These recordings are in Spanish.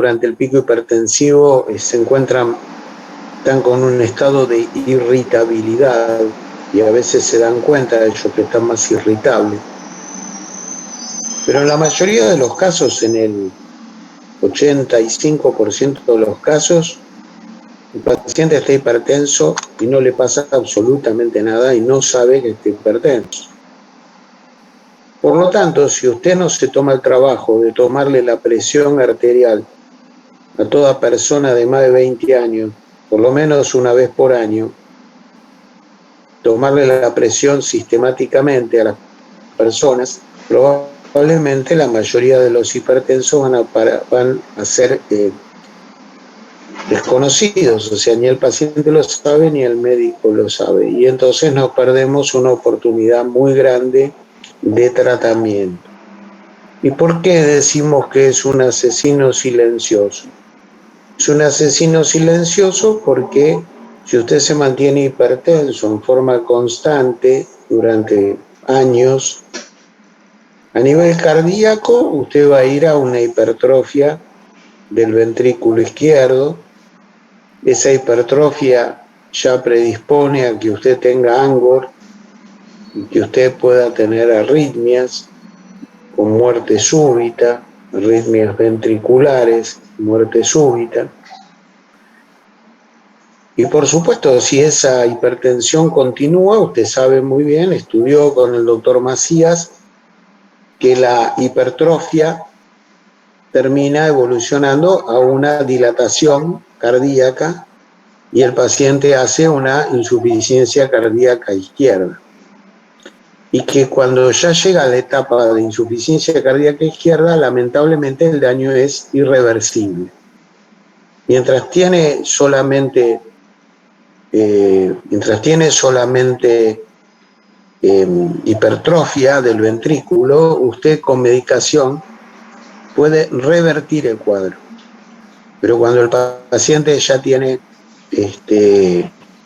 durante el pico hipertensivo están con un estado de irritabilidad y a veces se dan cuenta de ellos que están más irritables. Pero en la mayoría de los casos, en el 85% de los casos, el paciente está hipertenso y no le pasa absolutamente nada y no sabe que está hipertenso. Por lo tanto, si usted no se toma el trabajo de tomarle la presión arterial a toda persona de más de 20 años, por lo menos una vez por año, tomarle la presión sistemáticamente a las personas, probablemente la mayoría de los hipertensos van a ser desconocidos, o sea, ni el paciente lo sabe ni el médico lo sabe, y entonces nos perdemos una oportunidad muy grande de tratamiento. ¿Y por qué decimos que es un asesino silencioso? Es un asesino silencioso porque si usted se mantiene hipertenso en forma constante durante años, a nivel cardíaco usted va a ir a una hipertrofia del ventrículo izquierdo. Esa hipertrofia ya predispone a que usted tenga angor y que usted pueda tener arritmias con muerte súbita, arritmias ventriculares, muerte súbita. Y por supuesto, si esa hipertensión continúa, usted sabe muy bien, estudió con el doctor Macías, que la hipertrofia termina evolucionando a una dilatación cardíaca y el paciente hace una insuficiencia cardíaca izquierda. Y que cuando ya llega a la etapa de insuficiencia cardíaca izquierda, lamentablemente el daño es irreversible. Mientras tiene solamente hipertrofia del ventrículo, usted con medicación puede revertir el cuadro. Pero cuando el paciente ya tiene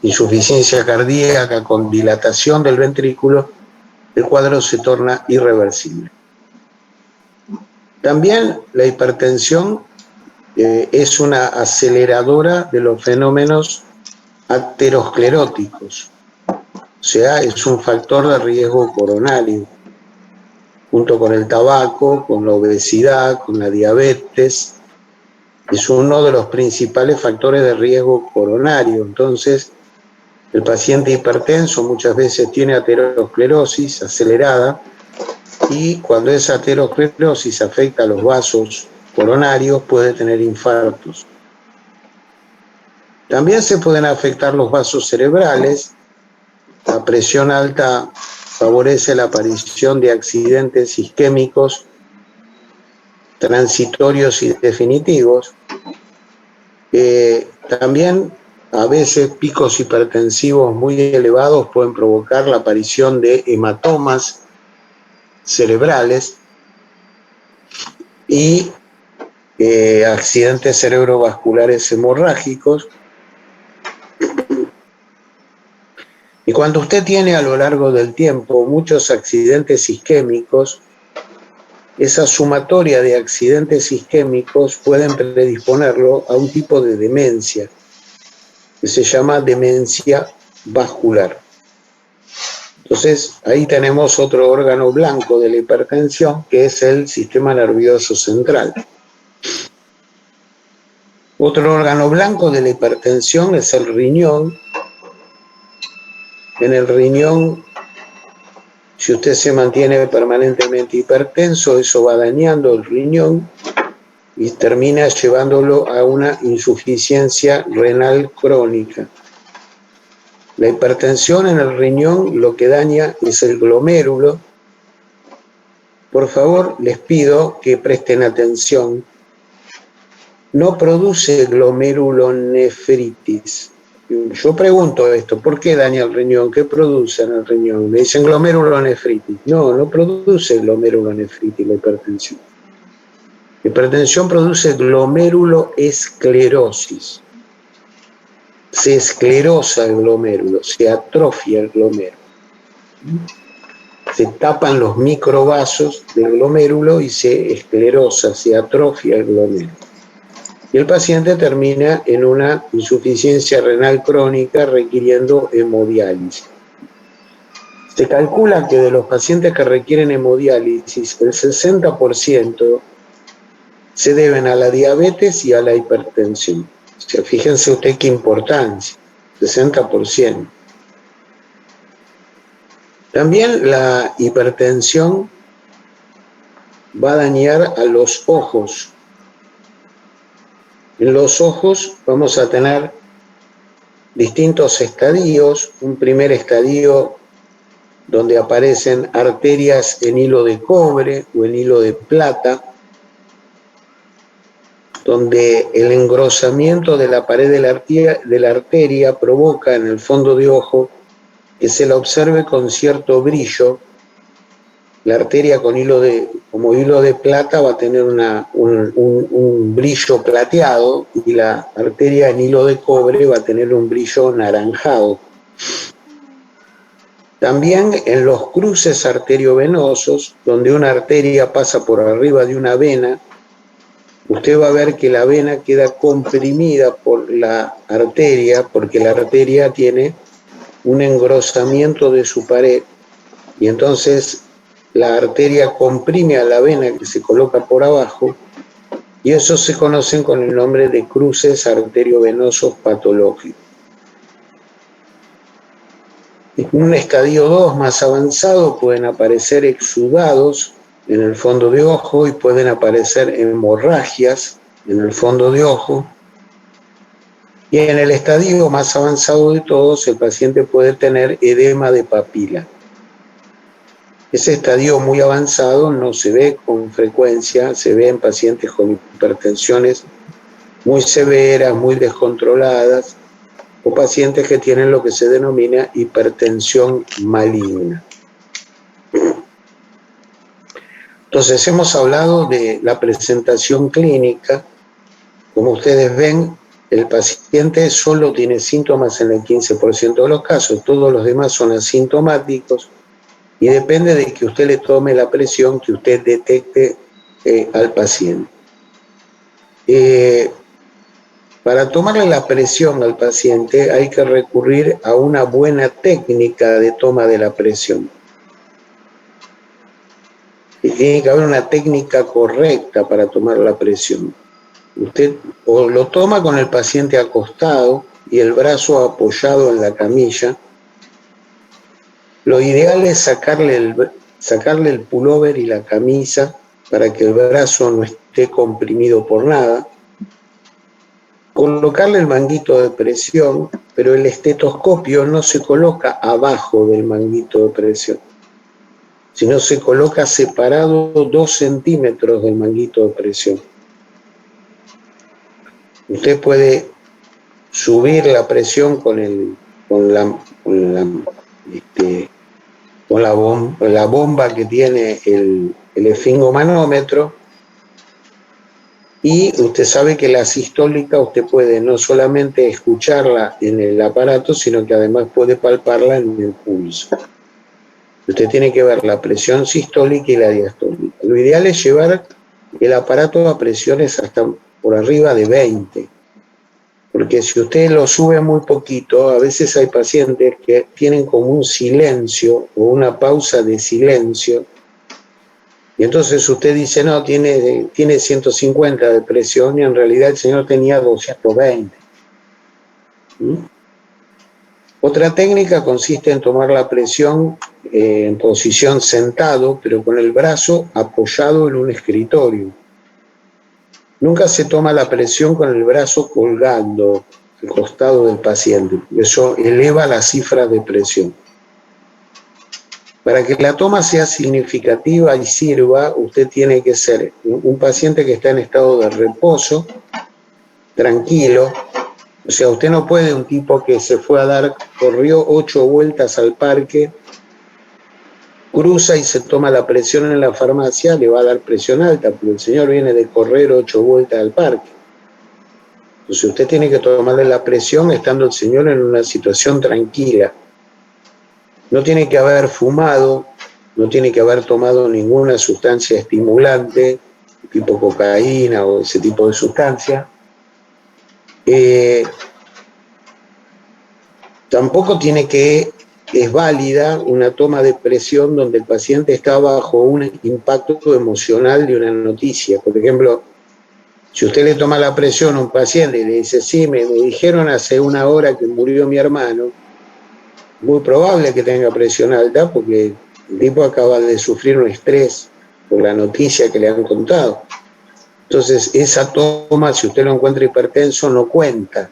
insuficiencia cardíaca con dilatación del ventrículo, el cuadro se torna irreversible. También la hipertensión es una aceleradora de los fenómenos ateroscleróticos, o sea, es un factor de riesgo coronario, junto con el tabaco, con la obesidad, con la diabetes, es uno de los principales factores de riesgo coronario. Entonces, el paciente hipertenso muchas veces tiene aterosclerosis acelerada y cuando esa aterosclerosis afecta a los vasos coronarios puede tener infartos. También se pueden afectar los vasos cerebrales. La presión alta favorece la aparición de accidentes isquémicos transitorios y definitivos. También a veces picos hipertensivos muy elevados pueden provocar la aparición de hematomas cerebrales y accidentes cerebrovasculares hemorrágicos. Y cuando usted tiene a lo largo del tiempo muchos accidentes isquémicos, esa sumatoria de accidentes isquémicos pueden predisponerlo a un tipo de demencia que se llama demencia vascular. Entonces, ahí tenemos otro órgano blanco de la hipertensión, que es el sistema nervioso central. Otro órgano blanco de la hipertensión es el riñón. En el riñón, si usted se mantiene permanentemente hipertenso, eso va dañando el riñón y termina llevándolo a una insuficiencia renal crónica. La hipertensión en el riñón lo que daña es el glomérulo. Por favor, les pido que presten atención. No produce glomerulonefritis. Yo pregunto esto, ¿por qué daña el riñón? ¿Qué produce en el riñón? Me dicen glomerulonefritis. No produce glomerulonefritis la hipertensión. La hipertensión produce glomeruloesclerosis. Se esclerosa el glomérulo, se atrofia el glomérulo. Se tapan los microvasos del glomérulo y se esclerosa, se atrofia el glomérulo. y el paciente termina en una insuficiencia renal crónica requiriendo hemodiálisis. Se calcula que de los pacientes que requieren hemodiálisis, el 60% se deben a la diabetes y a la hipertensión. O sea, fíjense usted qué importancia, 60%. También la hipertensión va a dañar a los ojos. En los ojos vamos a tener distintos estadios. Un primer estadio donde aparecen arterias en hilo de cobre o en hilo de plata, donde el engrosamiento de la pared de la arteria provoca en el fondo de ojo que se la observe con cierto brillo. La arteria como hilo de plata va a tener un brillo plateado y la arteria en hilo de cobre va a tener un brillo naranjado. También en los cruces arteriovenosos, donde una arteria pasa por arriba de una vena, usted va a ver que la vena queda comprimida por la arteria, porque la arteria tiene un engrosamiento de su pared, y entonces la arteria comprime a la vena que se coloca por abajo, y eso se conocen con el nombre de cruces arteriovenosos patológicos. En un estadio 2 más avanzado pueden aparecer exudados en el fondo de ojo y pueden aparecer hemorragias en el fondo de ojo. Y en el estadio más avanzado de todos, el paciente puede tener edema de papila. Ese estadio muy avanzado no se ve con frecuencia, se ve en pacientes con hipertensiones muy severas, muy descontroladas, o pacientes que tienen lo que se denomina hipertensión maligna. Entonces, hemos hablado de la presentación clínica. Como ustedes ven, el paciente solo tiene síntomas en el 15% de los casos, todos los demás son asintomáticos, y depende de que usted le tome la presión que usted detecte al paciente. Para tomarle la presión al paciente hay que recurrir a una buena técnica de toma de la presión. Y tiene que haber una técnica correcta para tomar la presión. Usted o lo toma con el paciente acostado y el brazo apoyado en la camilla. Lo ideal es sacarle el pullover y la camisa para que el brazo no esté comprimido por nada. Colocarle el manguito de presión, pero el estetoscopio no se coloca abajo del manguito de presión, sino se coloca separado 2 centímetros del manguito de presión. Usted puede subir la presión con la bomba que tiene el esfingomanómetro, y usted sabe que la sistólica usted puede no solamente escucharla en el aparato, sino que además puede palparla en el pulso. Usted tiene que ver la presión sistólica y la diastólica. Lo ideal es llevar el aparato a presiones hasta por arriba de 20, porque si usted lo sube muy poquito, a veces hay pacientes que tienen como un silencio o una pausa de silencio, y entonces usted dice, no, tiene 150 de presión, y en realidad el señor tenía 220. Otra técnica consiste en tomar la presión en posición sentado, pero con el brazo apoyado en un escritorio. Nunca se toma la presión con el brazo colgando al costado del paciente. Eso eleva la cifra de presión. Para que la toma sea significativa y sirva, usted tiene que ser un paciente que está en estado de reposo, tranquilo. O sea, usted no puede un tipo que se fue corrió 8 vueltas al parque, cruza y se toma la presión en la farmacia, le va a dar presión alta, porque el señor viene de correr 8 vueltas al parque. Entonces usted tiene que tomarle la presión estando el señor en una situación tranquila. No tiene que haber fumado, no tiene que haber tomado ninguna sustancia estimulante, tipo cocaína o ese tipo de sustancia. Tampoco es válida una toma de presión donde el paciente está bajo un impacto emocional de una noticia. Por ejemplo, si usted le toma la presión a un paciente y le dice, sí, me dijeron hace una hora que murió mi hermano, muy probable que tenga presión alta porque el tipo acaba de sufrir un estrés por la noticia que le han contado. Entonces, esa toma, si usted lo encuentra hipertenso, no cuenta.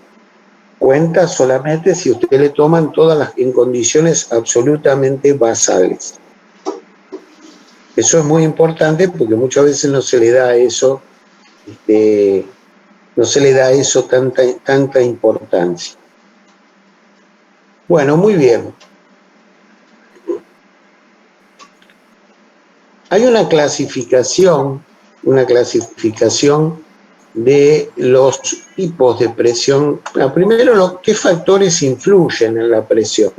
Cuenta solamente si usted le toman en condiciones absolutamente basales. Eso es muy importante porque muchas veces no se le da eso, tanta importancia. Bueno, muy bien. Hay una clasificación de los tipos de presión. Primero, ¿qué factores influyen en la presión?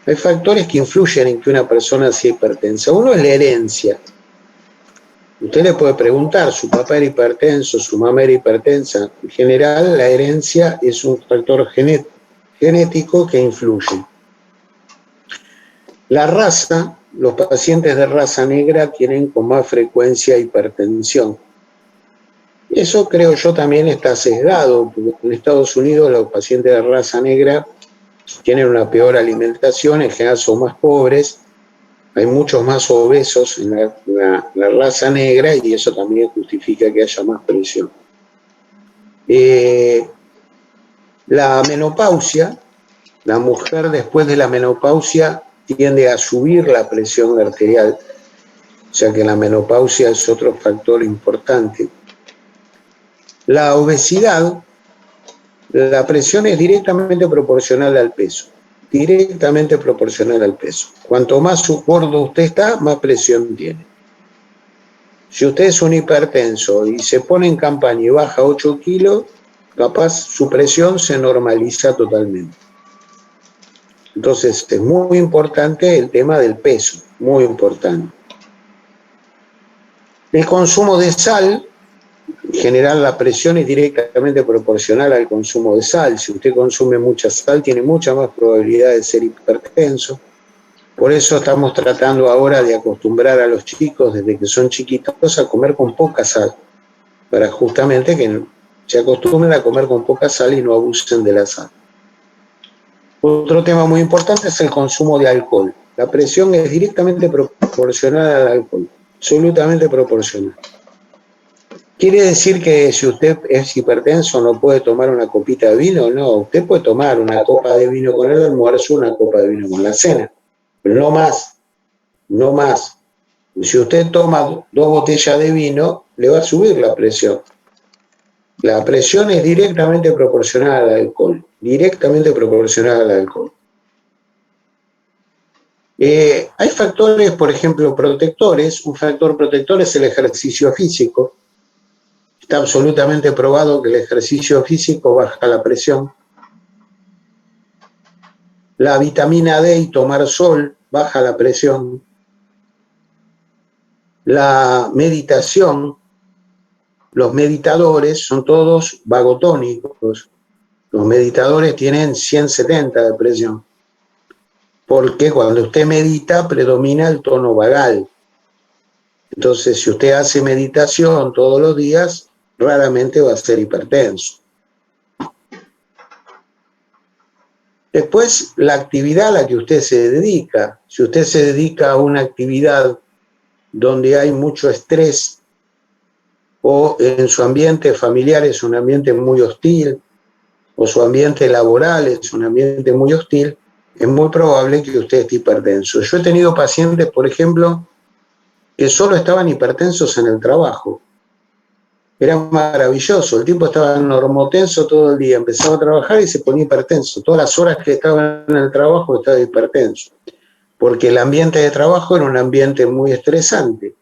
Hay factores que influyen en que una persona sea hipertensa. Uno es la herencia. Usted le puede preguntar, su papá era hipertenso, su mamá era hipertensa. En general, la herencia es un factor genético que influye. La raza, los pacientes de raza negra tienen con más frecuencia hipertensión. Eso creo yo también está sesgado, porque en Estados Unidos los pacientes de raza negra tienen una peor alimentación, en general son más pobres, hay muchos más obesos en la raza negra y eso también justifica que haya más presión. La menopausia, la mujer después de la menopausia tiende a subir la presión arterial, o sea que la menopausia es otro factor importante. La obesidad, la presión es directamente proporcional al peso. Directamente proporcional al peso. Cuanto más gordo usted está, más presión tiene. Si usted es un hipertenso y se pone en campaña y baja 8 kilos, capaz su presión se normaliza totalmente. Entonces es muy importante el tema del peso, muy importante. El consumo de sal, en general la presión es directamente proporcional al consumo de sal. Si usted consume mucha sal, tiene mucha más probabilidad de ser hipertenso. Por eso estamos tratando ahora de acostumbrar a los chicos desde que son chiquitos a comer con poca sal, para justamente que se acostumbren a comer con poca sal y no abusen de la sal. Otro tema muy importante es el consumo de alcohol. La presión es directamente proporcional al alcohol, absolutamente proporcional. ¿Quiere decir que si usted es hipertenso no puede tomar una copita de vino? No, usted puede tomar una copa de vino con el almuerzo, una copa de vino con la cena, pero no más, no más. Si usted toma 2 botellas de vino, le va a subir la presión. La presión es directamente proporcional al alcohol, directamente proporcional al alcohol. Hay factores, por ejemplo, protectores. Un factor protector es el ejercicio físico. Está absolutamente probado que el ejercicio físico baja la presión. La vitamina D y tomar sol baja la presión. La meditación, los meditadores son todos vagotónicos. Los meditadores tienen 170 de presión. Porque cuando usted medita predomina el tono vagal. Entonces, si usted hace meditación todos los días, raramente va a ser hipertenso. Después, la actividad a la que usted se dedica. Si usted se dedica a una actividad donde hay mucho estrés o en su ambiente familiar es un ambiente muy hostil o su ambiente laboral es un ambiente muy hostil, es muy probable que usted esté hipertenso. Yo he tenido pacientes, por ejemplo, que solo estaban hipertensos en el trabajo. Era maravilloso, el tipo estaba normotenso todo el día, empezaba a trabajar y se ponía hipertenso. Todas las horas que estaba en el trabajo estaba hipertenso, porque el ambiente de trabajo era un ambiente muy estresante.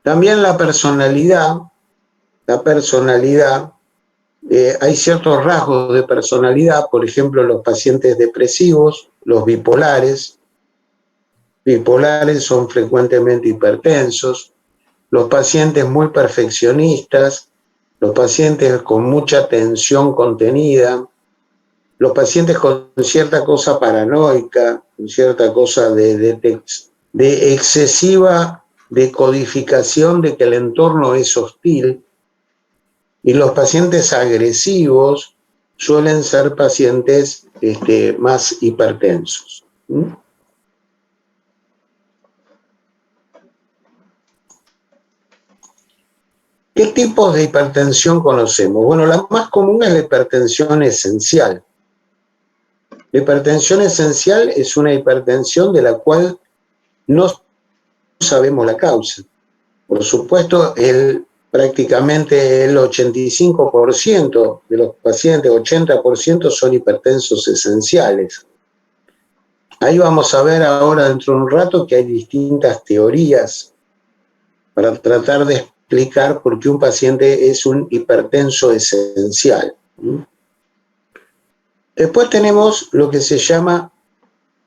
También la personalidad, hay ciertos rasgos de personalidad, por ejemplo, los pacientes depresivos, los bipolares son frecuentemente hipertensos. Los pacientes muy perfeccionistas los pacientes con mucha tensión contenida, los pacientes con cierta cosa paranoica, con cierta cosa de excesiva decodificación de que el entorno es hostil, y los pacientes agresivos suelen ser pacientes más hipertensos. ¿Mm? ¿Qué tipos de hipertensión conocemos? Bueno, la más común es la hipertensión esencial. La hipertensión esencial es una hipertensión de la cual no sabemos la causa. Por supuesto, prácticamente el 85% de los pacientes, 80% son hipertensos esenciales. Ahí vamos a ver ahora dentro de un rato que hay distintas teorías para tratar de explicar por qué un paciente es un hipertenso esencial. Después tenemos lo que se llama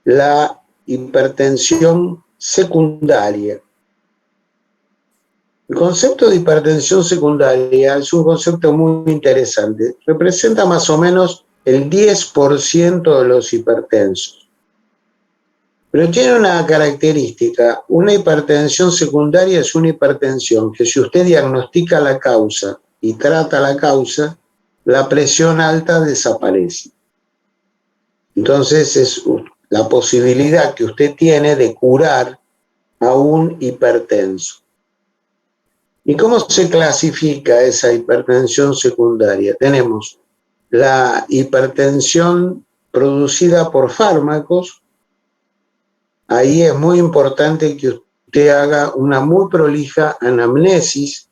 la hipertensión secundaria. El concepto de hipertensión secundaria es un concepto muy interesante. Representa más o menos el 10% de los hipertensos. Pero tiene una característica. Una hipertensión secundaria es una hipertensión que si usted diagnostica la causa y trata la causa, la presión alta desaparece. Entonces es la posibilidad que usted tiene de curar a un hipertenso. ¿Y cómo se clasifica esa hipertensión secundaria? Tenemos la hipertensión producida por fármacos. Ahí es muy importante que usted haga una muy prolija anamnesis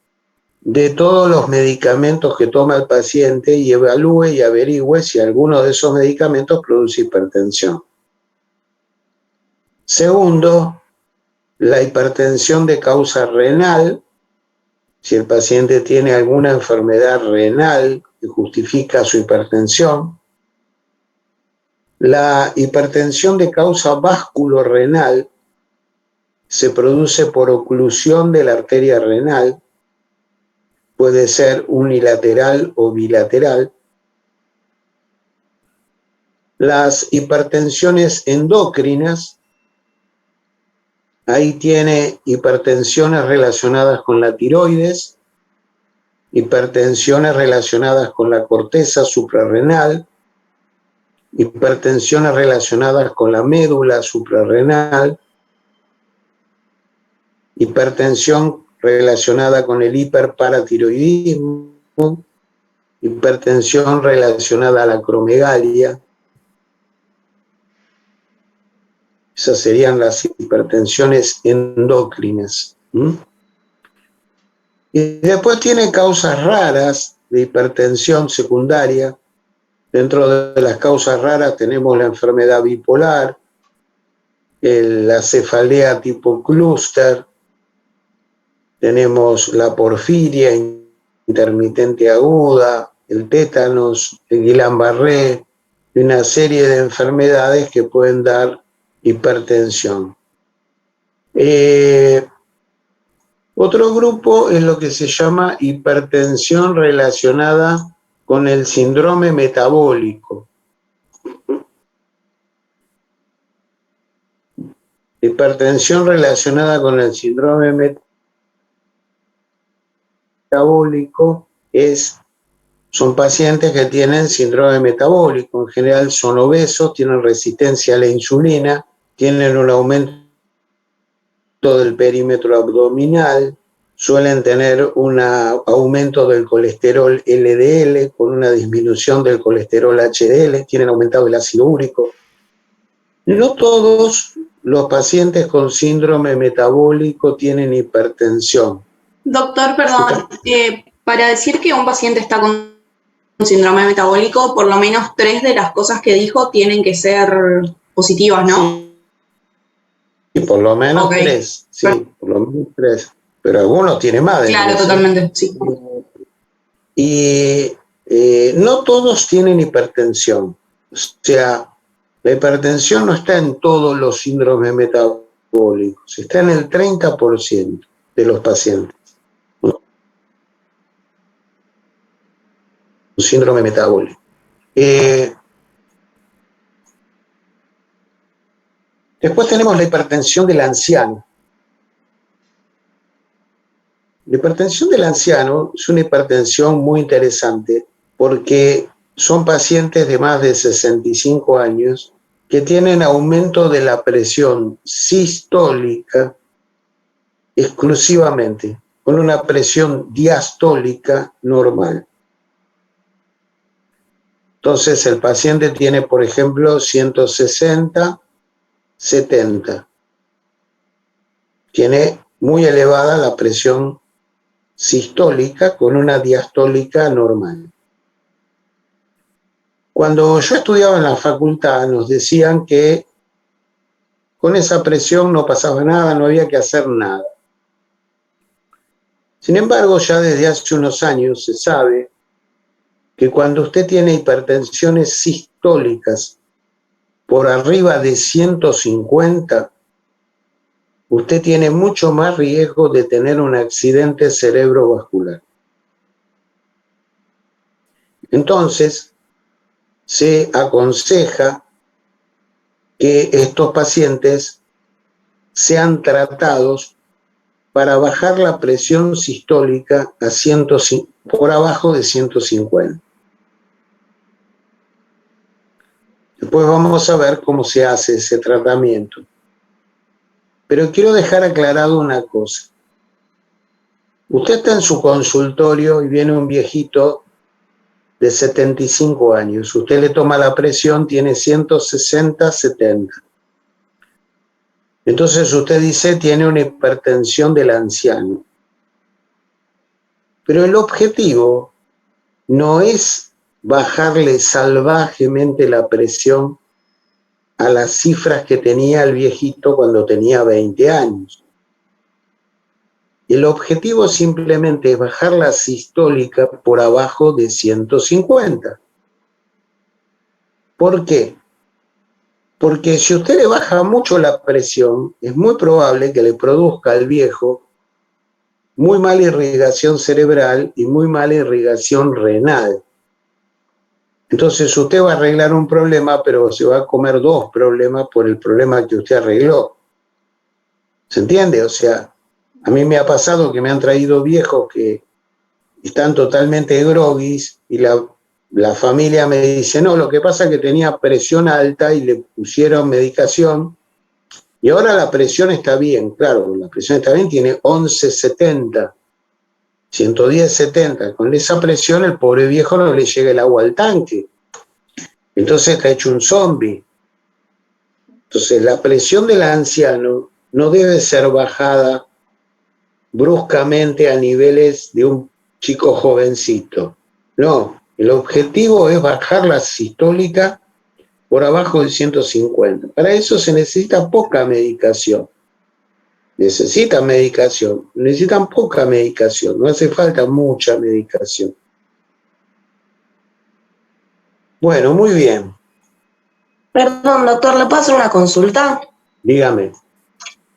de todos los medicamentos que toma el paciente y evalúe y averigüe si alguno de esos medicamentos produce hipertensión. Segundo, la hipertensión de causa renal. Si el paciente tiene alguna enfermedad renal que justifica su hipertensión. La hipertensión de causa vasculorenal se produce por oclusión de la arteria renal, puede ser unilateral o bilateral. Las hipertensiones endócrinas, ahí tiene hipertensiones relacionadas con la tiroides, hipertensiones relacionadas con la corteza suprarrenal, hipertensiones relacionadas con la médula suprarrenal, hipertensión relacionada con el hiperparatiroidismo, hipertensión relacionada a la acromegalia. Esas serían las hipertensiones endócrinas. Y después tiene causas raras de hipertensión secundaria. Dentro de las causas raras tenemos la enfermedad bipolar, la cefalea tipo clúster, tenemos la porfiria intermitente aguda, el tétanos, el Guillain-Barré, y una serie de enfermedades que pueden dar hipertensión. Otro grupo es lo que se llama hipertensión relacionada con el síndrome metabólico. Hipertensión relacionada con el síndrome metabólico son pacientes que tienen síndrome metabólico. En general son obesos, tienen resistencia a la insulina, tienen un aumento del perímetro abdominal, suelen tener un aumento del colesterol LDL con una disminución del colesterol HDL, tienen aumentado el ácido úrico. No todos los pacientes con síndrome metabólico tienen hipertensión. Doctor, perdón, para decir que un paciente está con síndrome metabólico, por lo menos 3 de las cosas que dijo tienen que ser positivas, ¿no? Sí, por lo menos 3, sí, por lo menos 3. Pero algunos tienen más de 3. Claro, totalmente, sí. Y no todos tienen hipertensión. O sea, la hipertensión no está en todos los síndromes metabólicos, está en el 30% de los pacientes. síndrome metabólico. Después tenemos la hipertensión del anciano. La hipertensión del anciano es una hipertensión muy interesante porque son pacientes de más de 65 años que tienen aumento de la presión sistólica exclusivamente, con una presión diastólica normal. Entonces el paciente tiene, por ejemplo, 160, 70. Tiene muy elevada la presión sistólica con una diastólica normal. Cuando yo estudiaba en la facultad nos decían que con esa presión no pasaba nada, no había que hacer nada. Sin embargo, ya desde hace unos años se sabe que cuando usted tiene hipertensiones sistólicas por arriba de 150, usted tiene mucho más riesgo de tener un accidente cerebrovascular. Entonces, se aconseja que estos pacientes sean tratados para bajar la presión sistólica a por abajo de 150. Después vamos a ver cómo se hace ese tratamiento. Pero quiero dejar aclarado una cosa. Usted está en su consultorio y viene un viejito de 75 años. Usted le toma la presión, tiene 160, 70. Entonces usted dice, tiene una hipertensión del anciano. Pero el objetivo no es bajarle salvajemente la presión a las cifras que tenía el viejito cuando tenía 20 años. El objetivo simplemente es bajar la sistólica por abajo de 150. ¿Por qué? Porque si usted le baja mucho la presión, es muy probable que le produzca al viejo muy mala irrigación cerebral y muy mala irrigación renal. Entonces usted va a arreglar un problema, pero se va a comer dos problemas por el problema que usted arregló. ¿Se entiende? O sea, a mí me ha pasado que me han traído viejos que están totalmente groguis y la familia me dice, no, lo que pasa es que tenía presión alta y le pusieron medicación y ahora la presión está bien. Claro, la presión está bien, tiene 1170, 110-70. Con esa presión el pobre viejo no le llega el agua al tanque. Entonces está hecho un zombie. Entonces la presión del anciano no debe ser bajada bruscamente a niveles de un chico jovencito. No, el objetivo es bajar la sistólica por abajo de 150. Para eso se necesita poca medicación. Necesitan poca medicación, no hace falta mucha medicación. Bueno, muy bien. Perdón, doctor, ¿le puedo hacer una consulta? Dígame.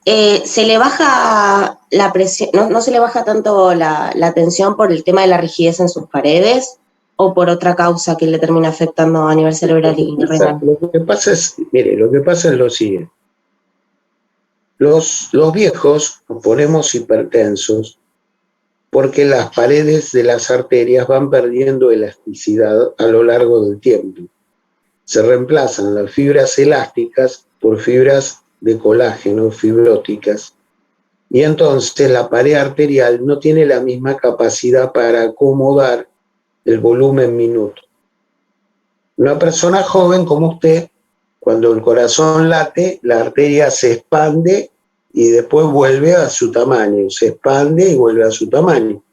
¿Se le baja la presión, no se le baja tanto la tensión por el tema de la rigidez en sus paredes o por otra causa que le termina afectando a nivel cerebral y renal? Lo que pasa es lo siguiente. Los viejos nos ponemos hipertensos porque las paredes de las arterias van perdiendo elasticidad a lo largo del tiempo. Se reemplazan las fibras elásticas por fibras de colágeno, fibróticas, y entonces la pared arterial no tiene la misma capacidad para acomodar el volumen minuto. Una persona joven como usted, cuando el corazón late, la arteria se expande y después vuelve a su tamaño, se expande y vuelve a su tamaño.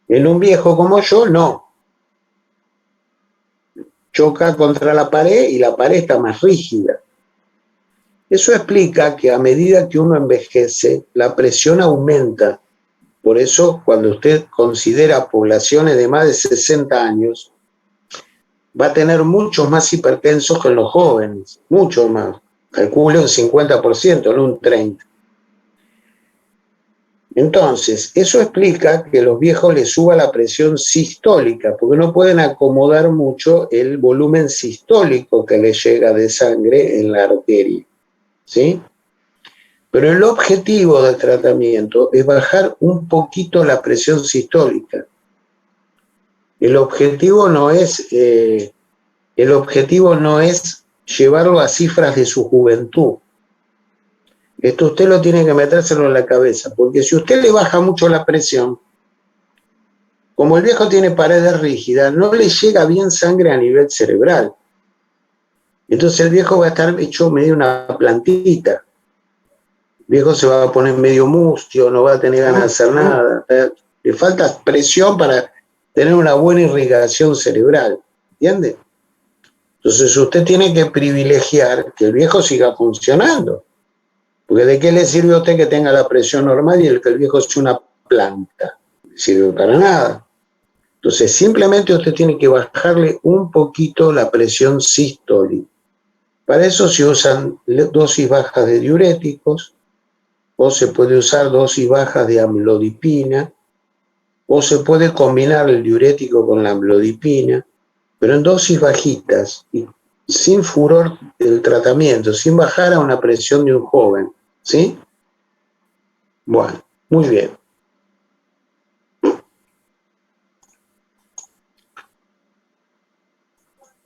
En un viejo como yo, no. Choca contra la pared y la pared está más rígida. Eso explica que a medida que uno envejece, la presión aumenta. Por eso, cuando usted considera poblaciones de más de 60 años, va a tener muchos más hipertensos que en los jóvenes, mucho más. Calcule un 50%, no un 30%. Entonces, eso explica que a los viejos les suba la presión sistólica, porque no pueden acomodar mucho el volumen sistólico que les llega de sangre en la arteria, ¿sí? Pero el objetivo del tratamiento es bajar un poquito la presión sistólica. El objetivo no es llevarlo a cifras de su juventud. Esto usted lo tiene que metérselo en la cabeza, porque si usted le baja mucho la presión, como el viejo tiene paredes rígidas, no le llega bien sangre a nivel cerebral. Entonces el viejo va a estar hecho medio una plantita. El viejo se va a poner medio mustio, no va a tener ganas de hacer nada. Le falta presión para tener una buena irrigación cerebral, ¿entiende? Entonces usted tiene que privilegiar que el viejo siga funcionando. Porque ¿de qué le sirve a usted que tenga la presión normal y que el viejo sea una planta? No le sirve para nada. Entonces simplemente usted tiene que bajarle un poquito la presión sistólica. Para eso se usan dosis bajas de diuréticos, o se puede usar dosis bajas de amlodipina, o se puede combinar el diurético con la amlodipina, pero en dosis bajitas y sin furor el tratamiento, sin bajar a una presión de un joven, ¿sí? Bueno, muy bien.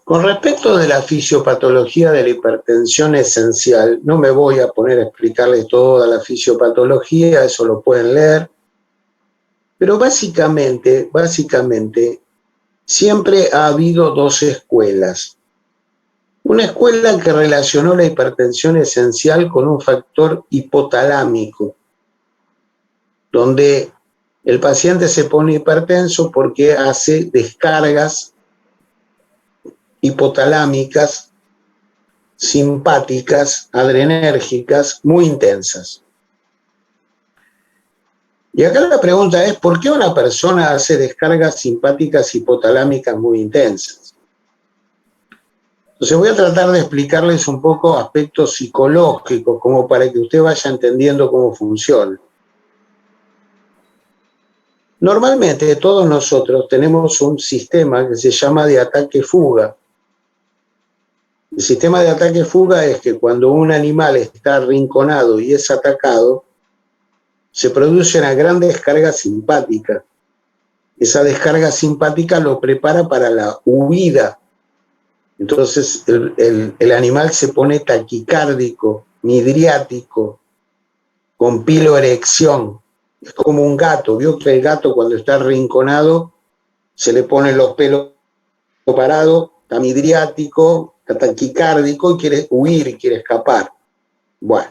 Con respecto de la fisiopatología de la hipertensión esencial, no me voy a poner a explicarles toda la fisiopatología, eso lo pueden leer, pero básicamente, siempre ha habido dos escuelas. Una escuela que relacionó la hipertensión esencial con un factor hipotalámico, donde el paciente se pone hipertenso porque hace descargas hipotalámicas, simpáticas, adrenérgicas, muy intensas. Y acá la pregunta es, ¿por qué una persona hace descargas simpáticas hipotalámicas muy intensas? Entonces voy a tratar de explicarles un poco aspectos psicológicos, como para que usted vaya entendiendo cómo funciona. Normalmente todos nosotros tenemos un sistema que se llama de ataque-fuga. El sistema de ataque-fuga es que cuando un animal está arrinconado y es atacado, se produce una gran descarga simpática. Esa descarga simpática lo prepara para la huida. Entonces el animal se pone taquicárdico, midriático, con piloerección. Es como un gato. Vio que el gato cuando está arrinconado se le ponen los pelos parados, está midriático, está taquicárdico y quiere huir y quiere escapar. Bueno.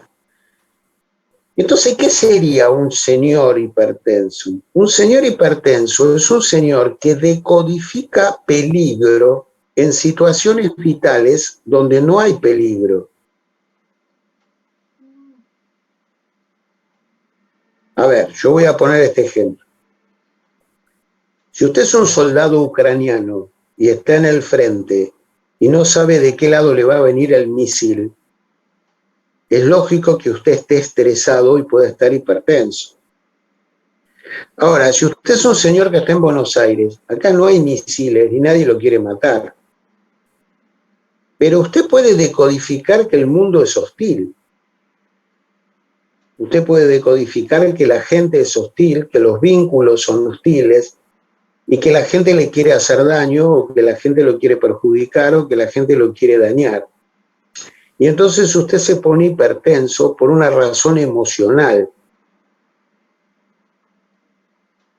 Entonces, ¿qué sería un señor hipertenso? Un señor hipertenso es un señor que decodifica peligro en situaciones vitales donde no hay peligro. A ver, yo voy a poner este ejemplo. Si usted es un soldado ucraniano y está en el frente y no sabe de qué lado le va a venir el misil, es lógico que usted esté estresado y pueda estar hipertenso. Ahora, si usted es un señor que está en Buenos Aires, acá no hay misiles y nadie lo quiere matar. Pero usted puede decodificar que el mundo es hostil. Usted puede decodificar que la gente es hostil, que los vínculos son hostiles y que la gente le quiere hacer daño o que la gente lo quiere perjudicar o que la gente lo quiere dañar. Y entonces usted se pone hipertenso por una razón emocional.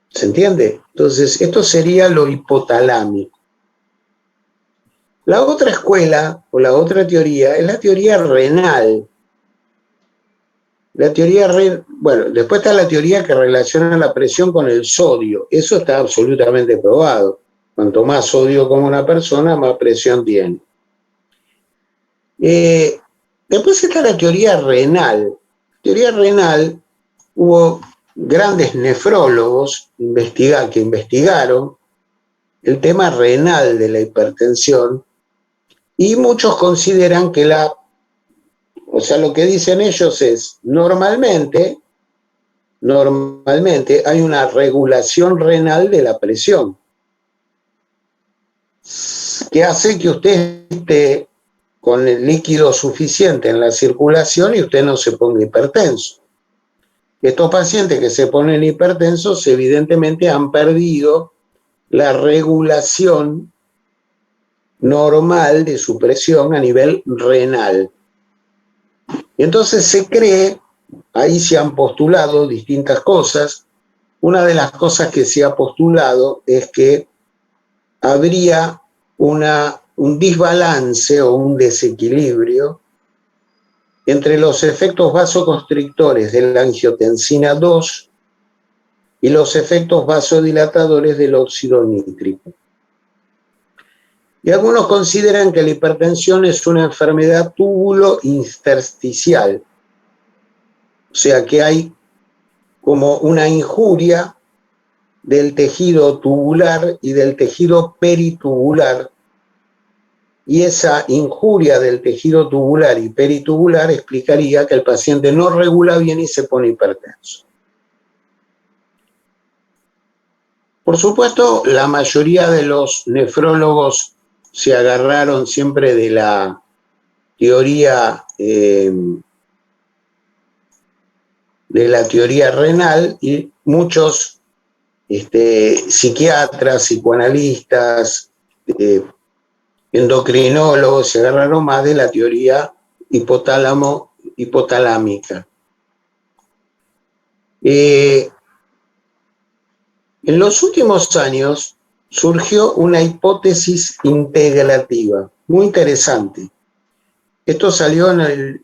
¿Se entiende? Entonces, esto sería lo hipotalámico. La otra escuela, o la otra teoría, es la teoría renal. La teoría renal, bueno, después está la teoría que relaciona la presión con el sodio. Eso está absolutamente probado. Cuanto más sodio come una persona, más presión tiene. Después está la teoría renal. La teoría renal, hubo grandes nefrólogos que investigaron el tema renal de la hipertensión y muchos consideran que lo que dicen ellos es, normalmente normalmente hay una regulación renal de la presión, que hace que usted esté con el líquido suficiente en la circulación y usted no se ponga hipertenso. Estos pacientes que se ponen hipertensos evidentemente han perdido la regulación normal de su presión a nivel renal. Y entonces se cree, ahí se han postulado distintas cosas. Una de las cosas que se ha postulado es que habría un desbalance o un desequilibrio entre los efectos vasoconstrictores de la angiotensina 2 y los efectos vasodilatadores del óxido nítrico. Y algunos consideran que la hipertensión es una enfermedad túbulo-intersticial, o sea que hay como una injuria del tejido tubular y del tejido peritubular, y esa injuria del tejido tubular y peritubular explicaría que el paciente no regula bien y se pone hipertenso. Por supuesto, la mayoría de los nefrólogos se agarraron siempre de la teoría renal, y muchos psiquiatras, psicoanalistas, endocrinólogos se agarraron más de la teoría hipotalámica. En los últimos años surgió una hipótesis integrativa muy interesante. Esto salió en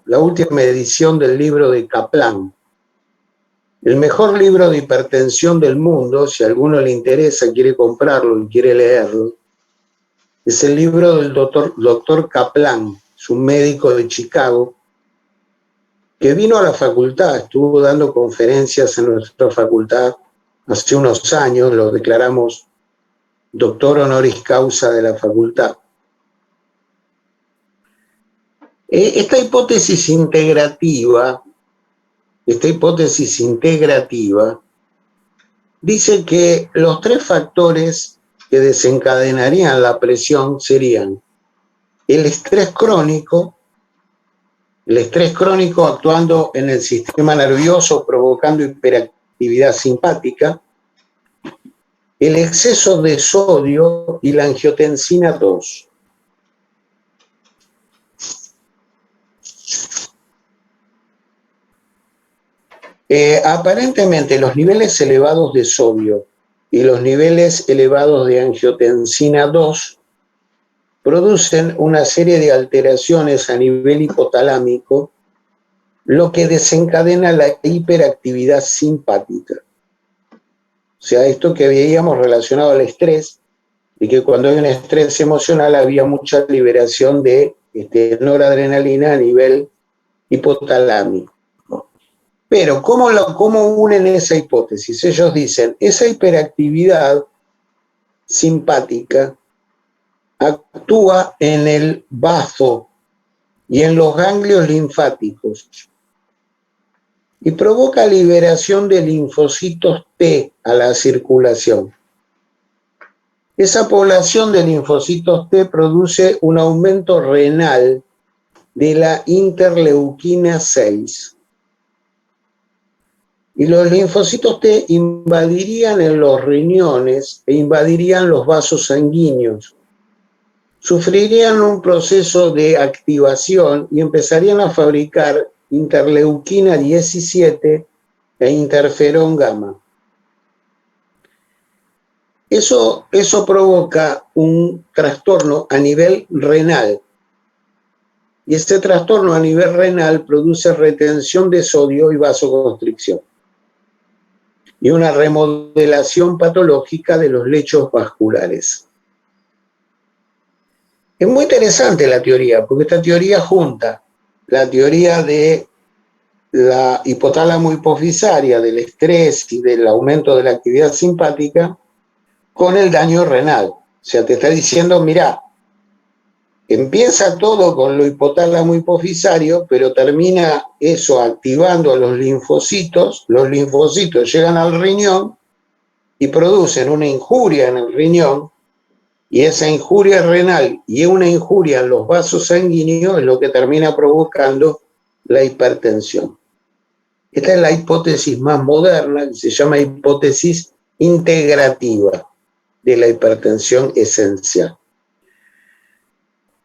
la última edición del libro de Kaplan. El mejor libro de hipertensión del mundo, si a alguno le interesa, quiere comprarlo y quiere leerlo, es el libro del doctor Kaplan, es un médico de Chicago, que vino a la facultad, estuvo dando conferencias en nuestra facultad hace unos años, lo declaramos doctor honoris causa de la facultad. Esta hipótesis integrativa dice que los 3 factores que desencadenarían la presión serían el estrés crónico actuando en el sistema nervioso provocando hiperactividad simpática, el exceso de sodio y la angiotensina 2. Aparentemente los niveles elevados de sodio y los niveles elevados de angiotensina 2 producen una serie de alteraciones a nivel hipotalámico, lo que desencadena la hiperactividad simpática. O sea, esto que veíamos relacionado al estrés, y que cuando hay un estrés emocional había mucha liberación de noradrenalina a nivel hipotalámico. Pero, ¿cómo unen esa hipótesis? Ellos dicen, esa hiperactividad simpática actúa en el bazo y en los ganglios linfáticos y provoca liberación de linfocitos T a la circulación. Esa población de linfocitos T produce un aumento renal de la interleuquina 6. Y los linfocitos T invadirían en los riñones e invadirían los vasos sanguíneos. Sufrirían un proceso de activación y empezarían a fabricar interleuquina 17 e interferón gamma. Eso provoca un trastorno a nivel renal. Y este trastorno a nivel renal produce retención de sodio y vasoconstricción. Y una remodelación patológica de los lechos vasculares. Es muy interesante la teoría, porque esta teoría junta la teoría de la hipotálamo hipofisaria, del estrés y del aumento de la actividad simpática, con el daño renal. O sea, te está diciendo, mirá, empieza todo con lo hipotálamo hipofisario, pero termina eso activando a los linfocitos llegan al riñón y producen una injuria en el riñón, y esa injuria renal y una injuria en los vasos sanguíneos es lo que termina provocando la hipertensión. Esta es la hipótesis más moderna, que se llama hipótesis integrativa de la hipertensión esencial.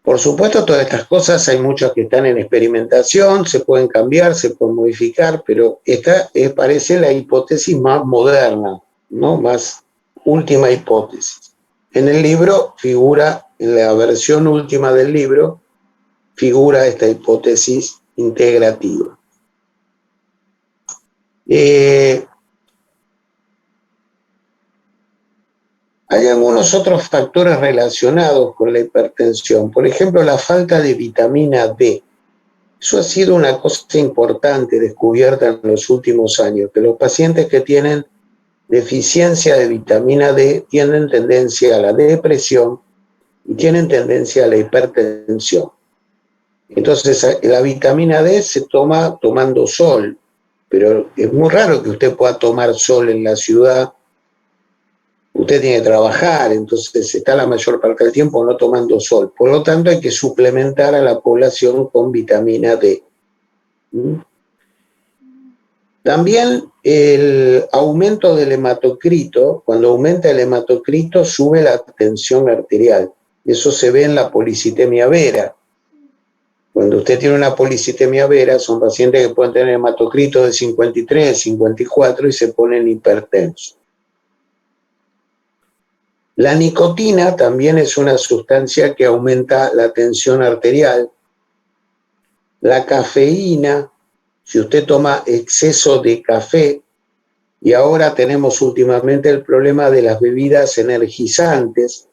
Por supuesto, todas estas cosas hay muchas que están en experimentación, se pueden cambiar, se pueden modificar, pero esta parece la hipótesis más moderna, ¿no? Más última hipótesis. En el libro figura, en la versión última del libro, figura esta hipótesis integrativa. Hay algunos otros factores relacionados con la hipertensión, por ejemplo, la falta de vitamina D. Eso ha sido una cosa importante descubierta en los últimos años, que los pacientes que tienen deficiencia de vitamina D tienen tendencia a la depresión y tienen tendencia a la hipertensión. Entonces, la vitamina D se toma tomando sol, pero es muy raro que usted pueda tomar sol en la ciudad. Usted tiene que trabajar, entonces está la mayor parte del tiempo no tomando sol. Por lo tanto, hay que suplementar a la población con vitamina D. También el aumento del hematocrito, cuando aumenta el hematocrito, sube la tensión arterial. Eso se ve en la policitemia vera. Cuando usted tiene una policitemia vera, son pacientes que pueden tener hematocrito de 53, 54 y se ponen hipertensos. La nicotina también es una sustancia que aumenta la tensión arterial. La cafeína, si usted toma exceso de café, y ahora tenemos últimamente el problema de las bebidas energizantes,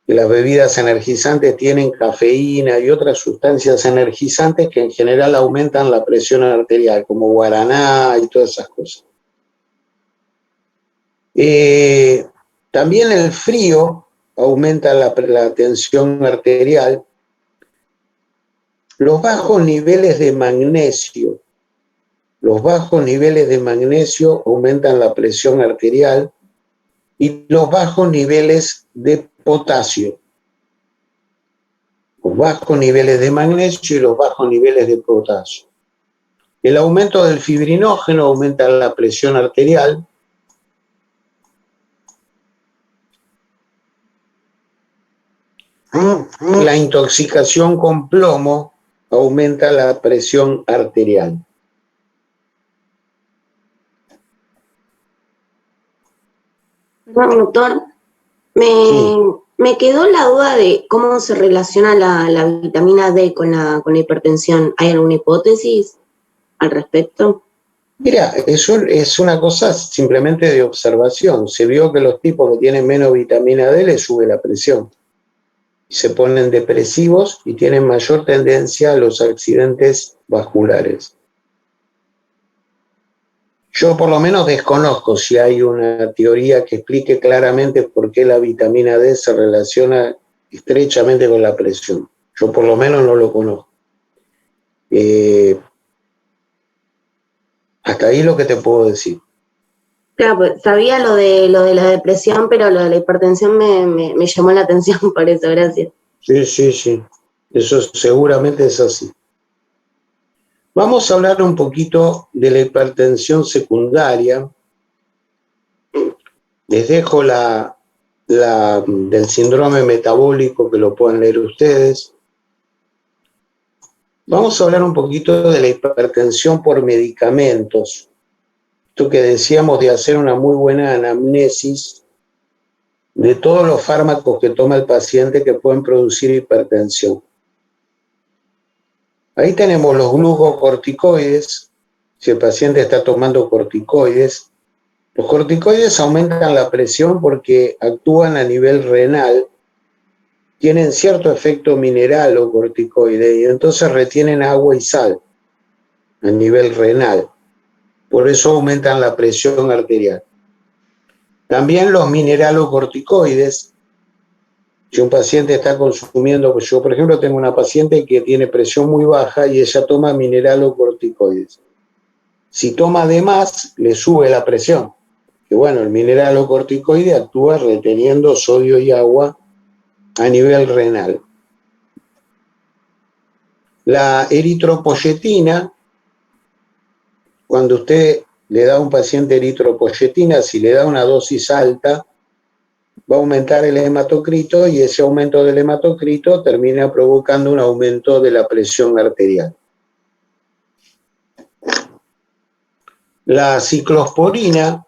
que las bebidas energizantes tienen cafeína y otras sustancias energizantes que en general aumentan la presión arterial, como guaraná y todas esas cosas. También el frío aumenta la tensión arterial. Los bajos niveles de magnesio aumentan la presión arterial, y los bajos niveles de potasio. Los bajos niveles de magnesio y los bajos niveles de potasio. El aumento del fibrinógeno aumenta la presión arterial. La intoxicación con plomo aumenta la presión arterial. Doctor, me quedó la duda de cómo se relaciona la vitamina D con la hipertensión. ¿Hay alguna hipótesis al respecto? Mira, eso es una cosa simplemente de observación. Se vio que los tipos que tienen menos vitamina D les sube la presión. Se ponen depresivos y tienen mayor tendencia a los accidentes vasculares. Yo por lo menos desconozco si hay una teoría que explique claramente por qué la vitamina D se relaciona estrechamente con la presión. Yo por lo menos no lo conozco. Hasta ahí lo que te puedo decir. Claro, pues sabía lo de la depresión, pero lo de la hipertensión me llamó la atención, por eso, gracias. Sí. Eso seguramente es así. Vamos a hablar un poquito de la hipertensión secundaria. Les dejo del síndrome metabólico, que lo pueden leer ustedes. Vamos a hablar un poquito de la hipertensión por medicamentos. Esto que decíamos de hacer una muy buena anamnesis de todos los fármacos que toma el paciente que pueden producir hipertensión. Ahí tenemos los glucocorticoides, si el paciente está tomando corticoides. Los corticoides aumentan la presión porque actúan a nivel renal, tienen cierto efecto mineral o corticoide y entonces retienen agua y sal a nivel renal. Por eso aumentan la presión arterial. También los mineralocorticoides Si un paciente está consumiendo, pues yo por ejemplo tengo una paciente que tiene presión muy baja y ella toma mineralocorticoides. Si toma de más, le sube la presión. Que bueno, el mineralocorticoide actúa reteniendo sodio y agua a nivel renal. La eritropoyetina, cuando usted le da a un paciente eritropoyetina, si le da una dosis alta, va a aumentar el hematocrito y ese aumento del hematocrito termina provocando un aumento de la presión arterial. La ciclosporina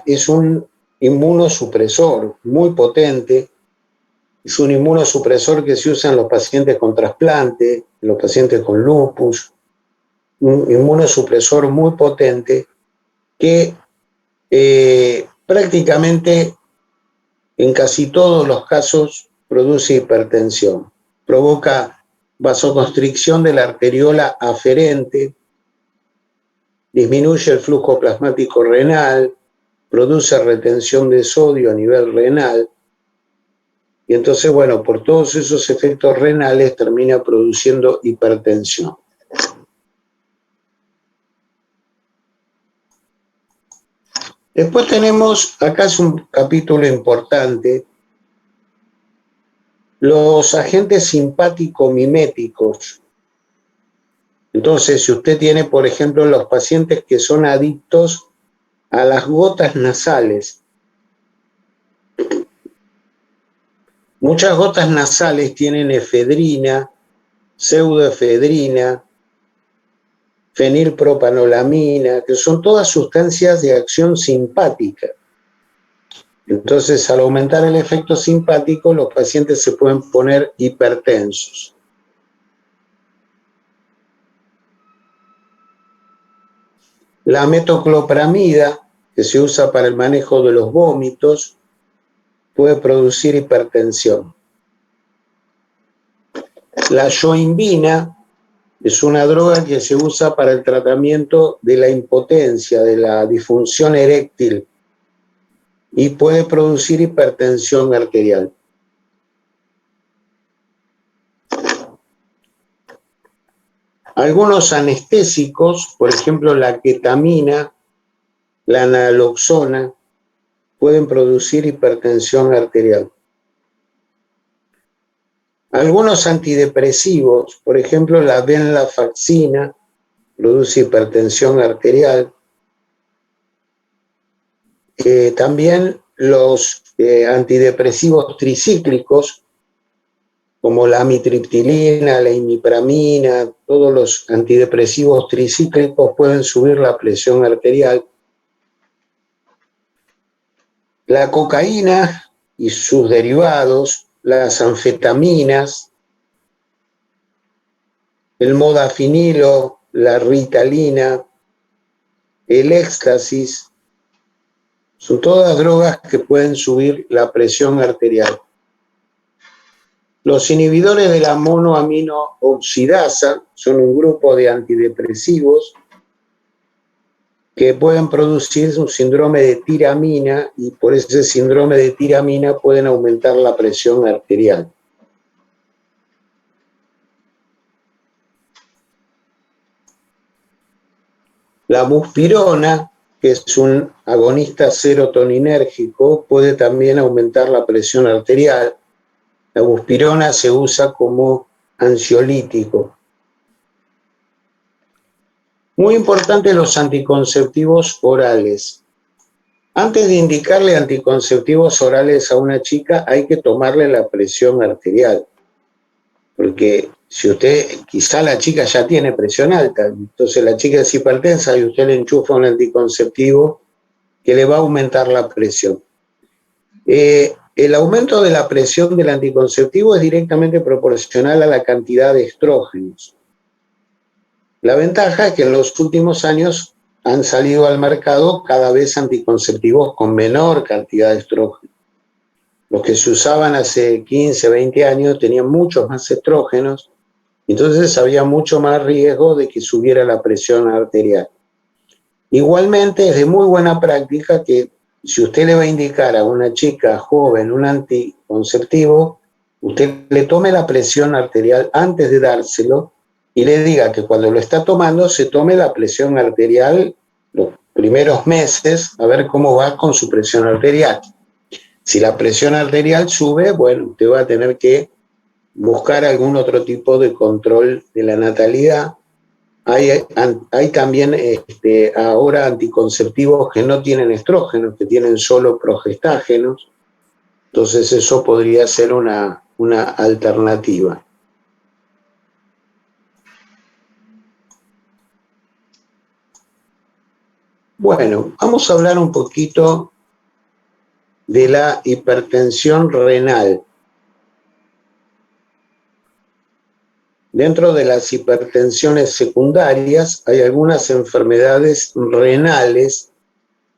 es un inmunosupresor muy potente, es un inmunosupresor que se usa en los pacientes con trasplante, en los pacientes con lupus, un inmunosupresor muy potente que prácticamente en casi todos los casos produce hipertensión, provoca vasoconstricción de la arteriola aferente, disminuye el flujo plasmático renal, produce retención de sodio a nivel renal, y entonces, bueno, por todos esos efectos renales termina produciendo hipertensión. Después tenemos, acá es un capítulo importante, los agentes simpático-miméticos. Entonces, si usted tiene, por ejemplo, los pacientes que son adictos a las gotas nasales, muchas gotas nasales tienen efedrina, pseudoefedrina, fenilpropanolamina, que son todas sustancias de acción simpática. Entonces, al aumentar el efecto simpático, los pacientes se pueden poner hipertensos. La metoclopramida, que se usa para el manejo de los vómitos, puede producir hipertensión. La yoimbina es una droga que se usa para el tratamiento de la impotencia, de la disfunción eréctil, y puede producir hipertensión arterial. Algunos anestésicos, por ejemplo la ketamina, la naloxona, pueden producir hipertensión arterial. Algunos antidepresivos, por ejemplo la venlafaxina, produce hipertensión arterial. También los antidepresivos tricíclicos, como la amitriptilina, la imipramina, todos los antidepresivos tricíclicos pueden subir la presión arterial. La cocaína y sus derivados, las anfetaminas, el modafinilo, la ritalina, el éxtasis, son todas drogas que pueden subir la presión arterial. Los inhibidores de la monoaminooxidasa son un grupo de antidepresivos que pueden producir un síndrome de tiramina y por ese síndrome de tiramina pueden aumentar la presión arterial. La buspirona, que es un agonista serotoninérgico, puede también aumentar la presión arterial. La buspirona se usa como ansiolítico. Muy importante los anticonceptivos orales. Antes de indicarle anticonceptivos orales a una chica, hay que tomarle la presión arterial. Porque si usted, quizá la chica ya tiene presión alta, entonces la chica es hipertensa y usted le enchufa un anticonceptivo que le va a aumentar la presión. El aumento de la presión del anticonceptivo es directamente proporcional a la cantidad de estrógenos. La ventaja es que en los últimos años han salido al mercado cada vez anticonceptivos con menor cantidad de estrógenos. Los que se usaban hace 15, 20 años tenían muchos más estrógenos, entonces había mucho más riesgo de que subiera la presión arterial. Igualmente es de muy buena práctica que Si usted le va a indicar a una chica joven un anticonceptivo, usted le tome la presión arterial antes de dárselo y le diga que cuando lo está tomando se tome la presión arterial los primeros meses, a ver cómo va con su presión arterial. Si la presión arterial sube, bueno, usted va a tener que buscar algún otro tipo de control de la natalidad. Hay también ahora anticonceptivos que no tienen estrógenos, que tienen solo progestágenos. Entonces eso podría ser una alternativa. Bueno, vamos a hablar un poquito de la hipertensión renal. Dentro de las hipertensiones secundarias hay algunas enfermedades renales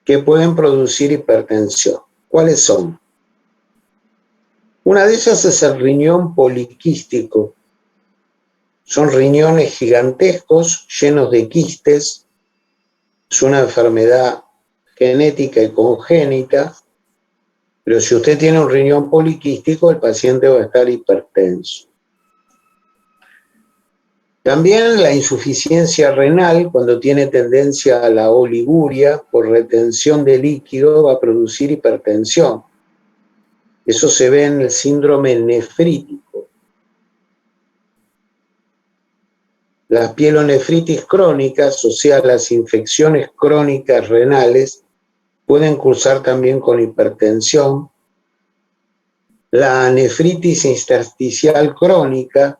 que pueden producir hipertensión. ¿Cuáles son? Una de ellas es el riñón poliquístico. Son riñones gigantescos, llenos de quistes. Es una enfermedad genética y congénita, pero si usted tiene un riñón poliquístico, el paciente va a estar hipertenso. También la insuficiencia renal, cuando tiene tendencia a la oliguria por retención de líquido, va a producir hipertensión. Eso se ve en el síndrome nefrítico. Las pielonefritis crónicas, o sea, las infecciones crónicas renales, pueden cursar también con hipertensión. La nefritis intersticial crónica,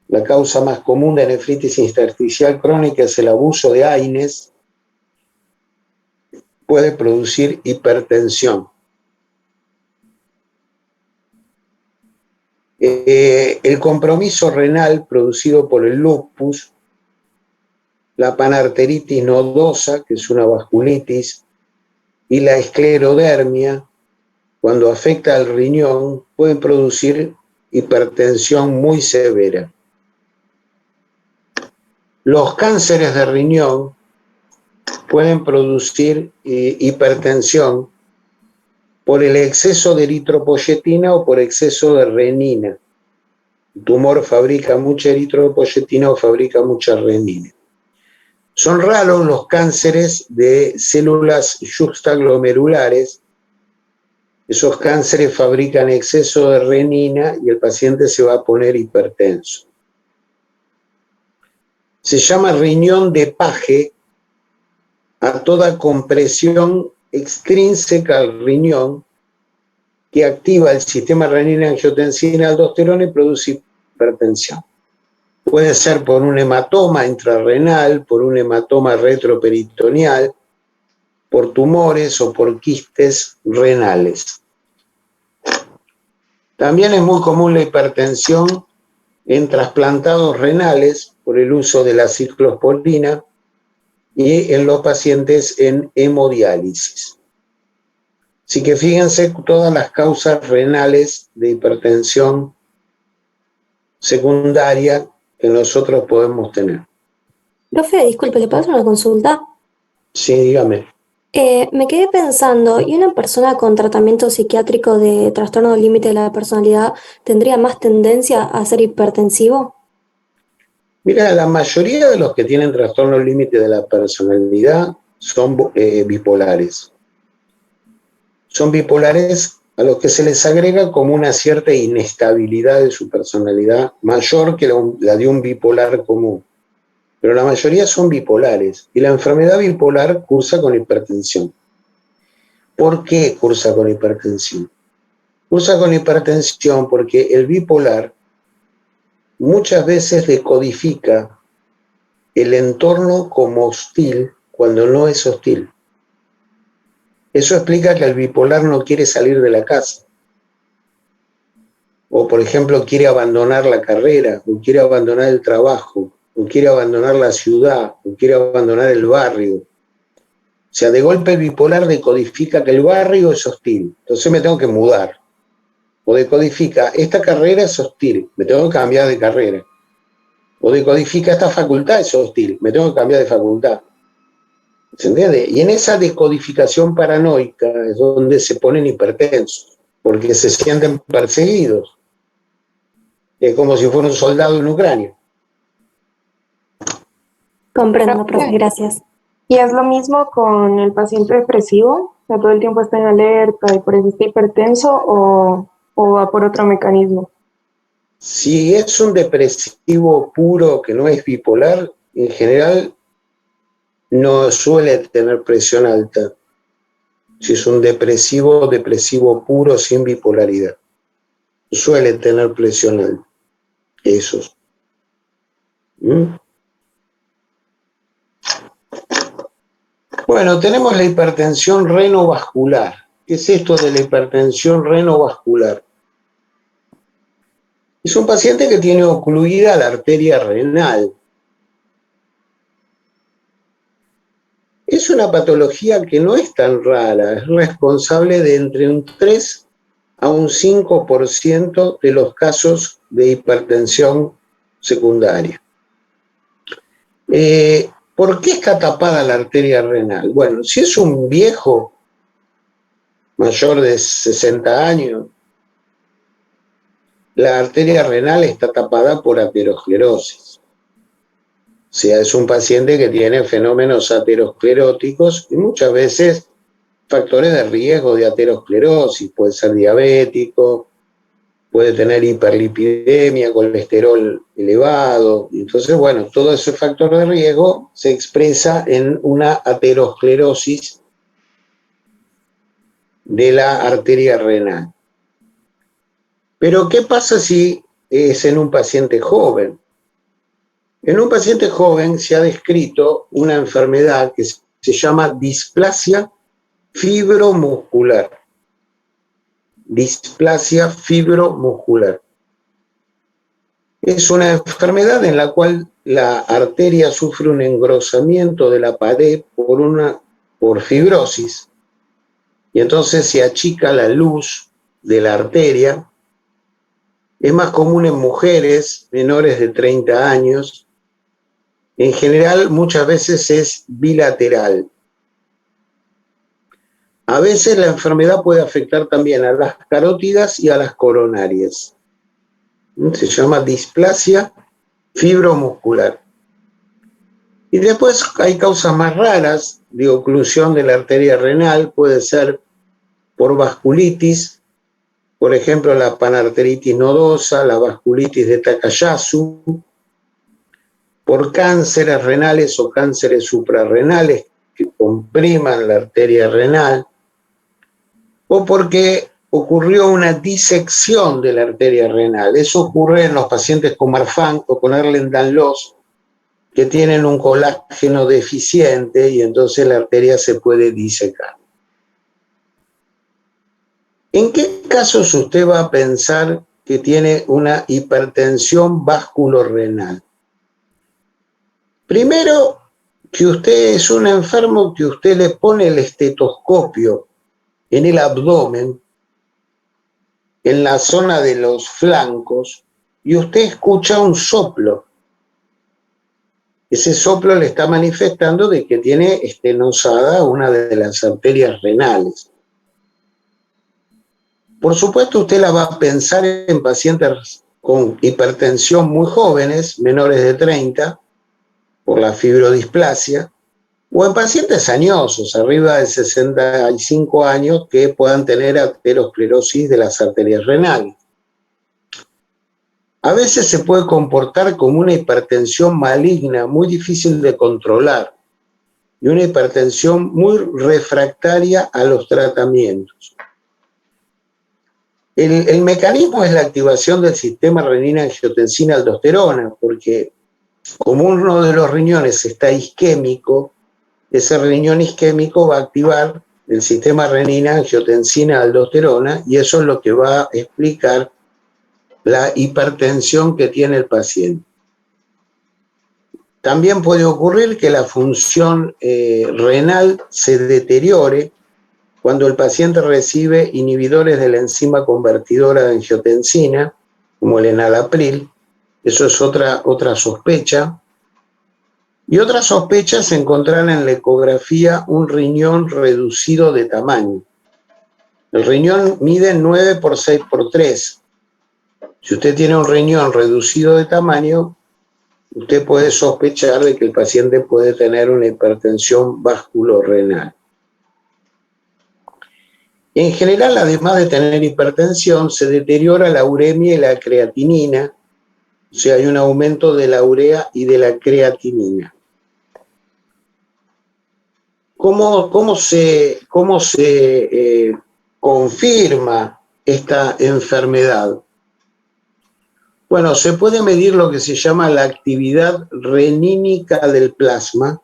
la causa más común de nefritis intersticial crónica es el abuso de AINES, puede producir hipertensión. El compromiso renal producido por el lupus, la panarteritis nodosa, que es una vasculitis, y la esclerodermia, cuando afecta al riñón, pueden producir hipertensión muy severa. Los cánceres de riñón pueden producir hipertensión por el exceso de eritropoyetina o por exceso de renina. El tumor fabrica mucha eritropoyetina o fabrica mucha renina. Son raros los cánceres de células yuxtaglomerulares. Esos cánceres fabrican exceso de renina y el paciente se va a poner hipertenso. Se llama riñón de Paget a toda compresión extrínseca al riñón que activa el sistema renina-angiotensina-aldosterona y produce hipertensión. Puede ser por un hematoma intrarrenal, por un hematoma retroperitoneal, por tumores o por quistes renales. También es muy común la hipertensión en trasplantados renales por el uso de la ciclosporina y en los pacientes en hemodiálisis. Así que fíjense todas las causas renales de hipertensión secundaria que nosotros podemos tener. Profe, disculpe, ¿le puedo hacer una consulta? Sí, dígame. Me quedé pensando, ¿y una persona con tratamiento psiquiátrico de trastorno límite de la personalidad tendría más tendencia a ser hipertensivo? Mira, la mayoría de los que tienen trastorno límite de la personalidad son bipolares. Son bipolares a los que se les agrega como una cierta inestabilidad de su personalidad, mayor que la de un bipolar común. Pero la mayoría son bipolares y la enfermedad bipolar cursa con hipertensión. ¿Por qué cursa con hipertensión? Cursa con hipertensión porque el bipolar muchas veces decodifica el entorno como hostil cuando no es hostil. Eso explica que el bipolar no quiere salir de la casa. O, por ejemplo, quiere abandonar la carrera, o quiere abandonar el trabajo, o quiere abandonar la ciudad, o quiere abandonar el barrio. O sea, de golpe el bipolar decodifica que el barrio es hostil, entonces me tengo que mudar. O decodifica, esta carrera es hostil, me tengo que cambiar de carrera. O decodifica, esta facultad es hostil, me tengo que cambiar de facultad. ¿Se entiende? Y en esa decodificación paranoica es donde se ponen hipertensos, porque se sienten perseguidos. Es como si fuera un soldado en Ucrania. Comprendo, profe, gracias. ¿Y es lo mismo con el paciente depresivo? O sea, todo el tiempo está en alerta y por eso está hipertenso o va por otro mecanismo. Si es un depresivo puro que no es bipolar, en general no suele tener presión alta. Si es un depresivo puro sin bipolaridad, suele tener presión alta. Esos. Bueno, tenemos la hipertensión renovascular. ¿Qué es esto de la hipertensión renovascular? Es un paciente que tiene ocluida la arteria renal. Es una patología que no es tan rara, es responsable de entre un 3 a un 5% de los casos de hipertensión secundaria. ¿Por qué está tapada la arteria renal? Bueno, si es un viejo mayor de 60 años, la arteria renal está tapada por aterosclerosis. O sea, es un paciente que tiene fenómenos ateroscleróticos y muchas veces factores de riesgo de aterosclerosis. Puede ser diabético, puede tener hiperlipidemia, colesterol elevado. Entonces, bueno, todo ese factor de riesgo se expresa en una aterosclerosis de la arteria renal. Pero, ¿qué pasa si es en un paciente joven? En un paciente joven se ha descrito una enfermedad que se llama displasia fibromuscular. Displasia fibromuscular. Es una enfermedad en la cual la arteria sufre un engrosamiento de la pared por fibrosis, y entonces se achica la luz de la arteria. Es más común en mujeres menores de 30 años. En general, muchas veces es bilateral. A veces la enfermedad puede afectar también a las carótidas y a las coronarias. Se llama displasia fibromuscular. Y después hay causas más raras de oclusión de la arteria renal. Puede ser por vasculitis, por ejemplo la panarteritis nodosa, la vasculitis de Takayasu, por cánceres renales o cánceres suprarrenales que compriman la arteria renal, o porque ocurrió una disección de la arteria renal. Eso ocurre en los pacientes con Marfan o con Ehlers-Danlos, que tienen un colágeno deficiente y entonces la arteria se puede disecar. ¿En qué casos usted va a pensar que tiene una hipertensión vasculorrenal? Primero, que usted es un enfermo que usted le pone el estetoscopio en el abdomen, en la zona de los flancos, y usted escucha un soplo. Ese soplo le está manifestando de que tiene estenosada una de las arterias renales. Por supuesto, usted la va a pensar en pacientes con hipertensión muy jóvenes, menores de 30, por la fibrodisplasia, o en pacientes añosos, arriba de 65 años, que puedan tener aterosclerosis de las arterias renales. A veces se puede comportar como una hipertensión maligna, muy difícil de controlar, y una hipertensión muy refractaria a los tratamientos. El mecanismo es la activación del sistema renina-angiotensina-aldosterona, porque como uno de los riñones está isquémico, ese riñón isquémico va a activar el sistema renina-angiotensina-aldosterona, y eso es lo que va a explicar la hipertensión que tiene el paciente. También puede ocurrir que la función renal se deteriore cuando el paciente recibe inhibidores de la enzima convertidora de angiotensina, como el enalapril. Eso es otra sospecha. Y otra sospecha es encontrar en la ecografía un riñón reducido de tamaño. El riñón mide 9 por 6 por 3. Si usted tiene un riñón reducido de tamaño, usted puede sospechar de que el paciente puede tener una hipertensión vasculorrenal. En general, además de tener hipertensión, se deteriora la uremia y la creatinina, o sea, hay un aumento de la urea y de la creatinina. ¿Cómo se confirma esta enfermedad? Bueno, se puede medir lo que se llama la actividad renínica del plasma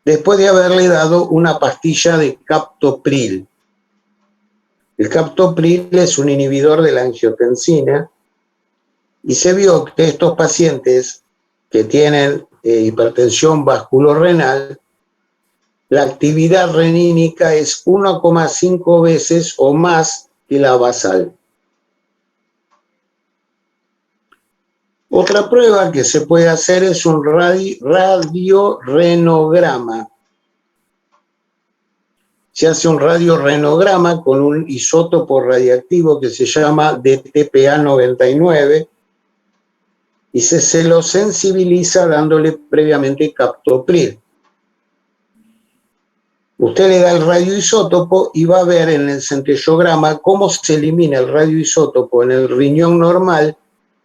después de haberle dado una pastilla de captopril. El captopril es un inhibidor de la angiotensina y se vio que estos pacientes que tienen hipertensión vasculorrenal, la actividad renínica es 1,5 veces o más que la basal. Otra prueba que se puede hacer es un radiorenograma. Se hace un radiorenograma con un isótopo radiactivo que se llama DTPA99 y se lo sensibiliza dándole previamente captopril. Usted le da el radioisótopo y va a ver en el centellograma cómo se elimina el radioisótopo en el riñón normal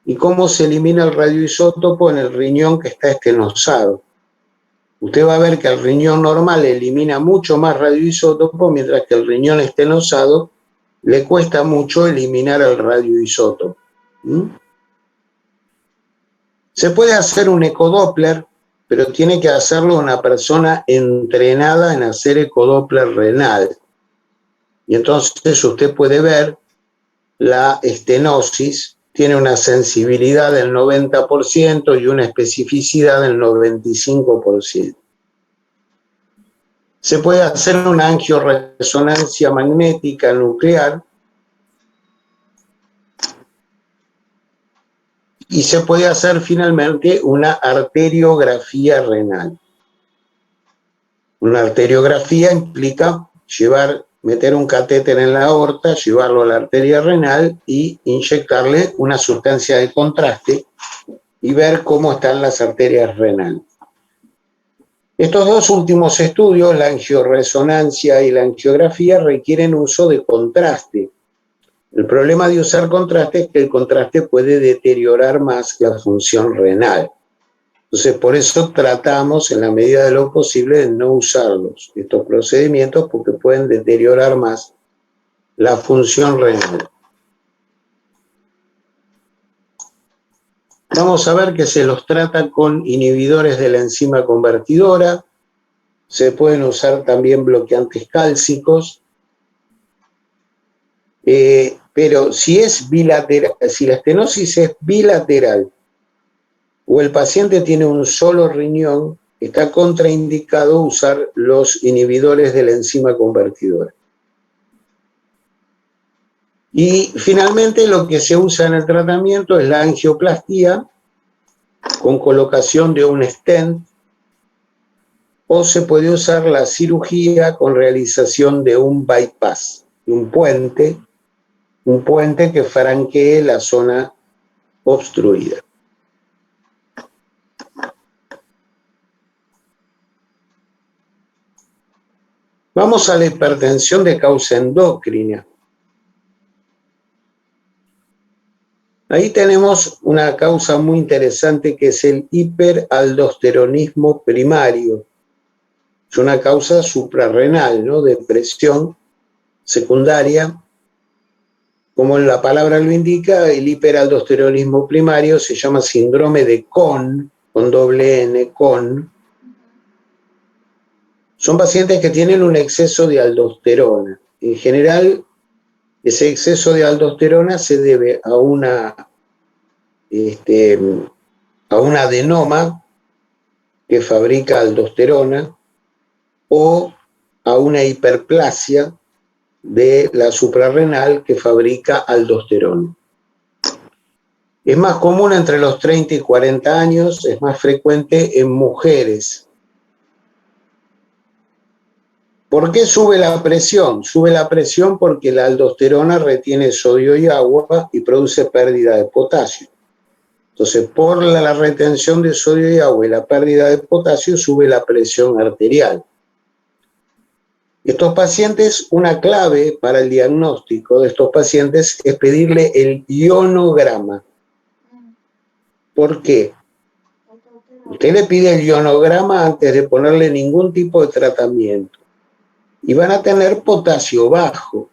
y cómo se elimina el radioisótopo en el riñón que está estenosado. Usted va a ver que el riñón normal elimina mucho más radioisótopo, mientras que el riñón estenosado le cuesta mucho eliminar el radioisótopo. Se puede hacer un ecodoppler, pero tiene que hacerlo una persona entrenada en hacer ecodoppler renal. Y entonces usted puede ver la estenosis, tiene una sensibilidad del 90% y una especificidad del 95%. Se puede hacer una angioresonancia magnética nuclear y se puede hacer finalmente una arteriografía renal. Una arteriografía implica meter un catéter en la aorta, llevarlo a la arteria renal y inyectarle una sustancia de contraste y ver cómo están las arterias renales. Estos dos últimos estudios, la angioresonancia y la angiografía, requieren uso de contraste. El problema de usar contraste es que el contraste puede deteriorar más la función renal. Entonces, por eso tratamos, en la medida de lo posible, de no usarlos, estos procedimientos, porque pueden deteriorar más la función renal. Vamos a ver que se los trata con inhibidores de la enzima convertidora, se pueden usar también bloqueantes cálcicos, pero si la estenosis es bilateral o el paciente tiene un solo riñón, está contraindicado usar los inhibidores de la enzima convertidora. Y finalmente lo que se usa en el tratamiento es la angioplastía con colocación de un stent, o se puede usar la cirugía con realización de un bypass, de un puente que franquee la zona obstruida. Vamos a la hipertensión de causa endocrina. Ahí tenemos una causa muy interesante que es el hiperaldosteronismo primario. Es una causa suprarrenal, ¿no? De presión secundaria. Como la palabra lo indica, el hiperaldosteronismo primario se llama síndrome de Cohn, con doble N, Cohn. Son pacientes que tienen un exceso de aldosterona. En general, ese exceso de aldosterona se debe a un adenoma que fabrica aldosterona o a una hiperplasia de la suprarrenal que fabrica aldosterona. Es más común entre los 30 y 40 años, es más frecuente en mujeres. ¿Por qué sube la presión? Sube la presión porque la aldosterona retiene sodio y agua y produce pérdida de potasio. Entonces, por la retención de sodio y agua y la pérdida de potasio, sube la presión arterial. Estos pacientes, una clave para el diagnóstico de estos pacientes es pedirle el ionograma. ¿Por qué? Usted le pide el ionograma antes de ponerle ningún tipo de tratamiento. Y van a tener potasio bajo.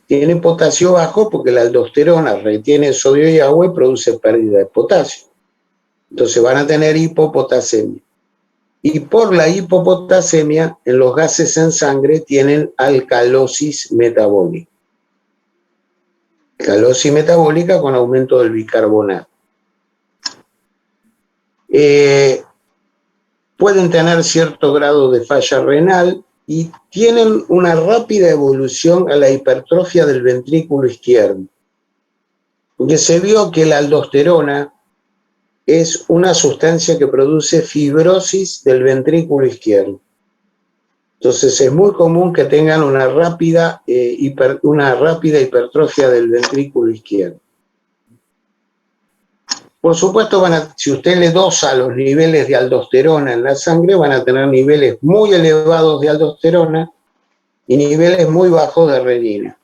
Tienen potasio bajo porque la aldosterona retiene sodio y agua y produce pérdida de potasio. Entonces van a tener hipopotasemia. Y por la hipopotasemia, en los gases en sangre tienen alcalosis metabólica. Alcalosis metabólica con aumento del bicarbonato. Pueden tener cierto grado de falla renal y tienen una rápida evolución a la hipertrofia del ventrículo izquierdo. Porque se vio que la aldosterona es una sustancia que produce fibrosis del ventrículo izquierdo. Entonces es muy común que tengan una rápida hipertrofia del ventrículo izquierdo. Por supuesto, si usted le dosa los niveles de aldosterona en la sangre, van a tener niveles muy elevados de aldosterona y niveles muy bajos de renina.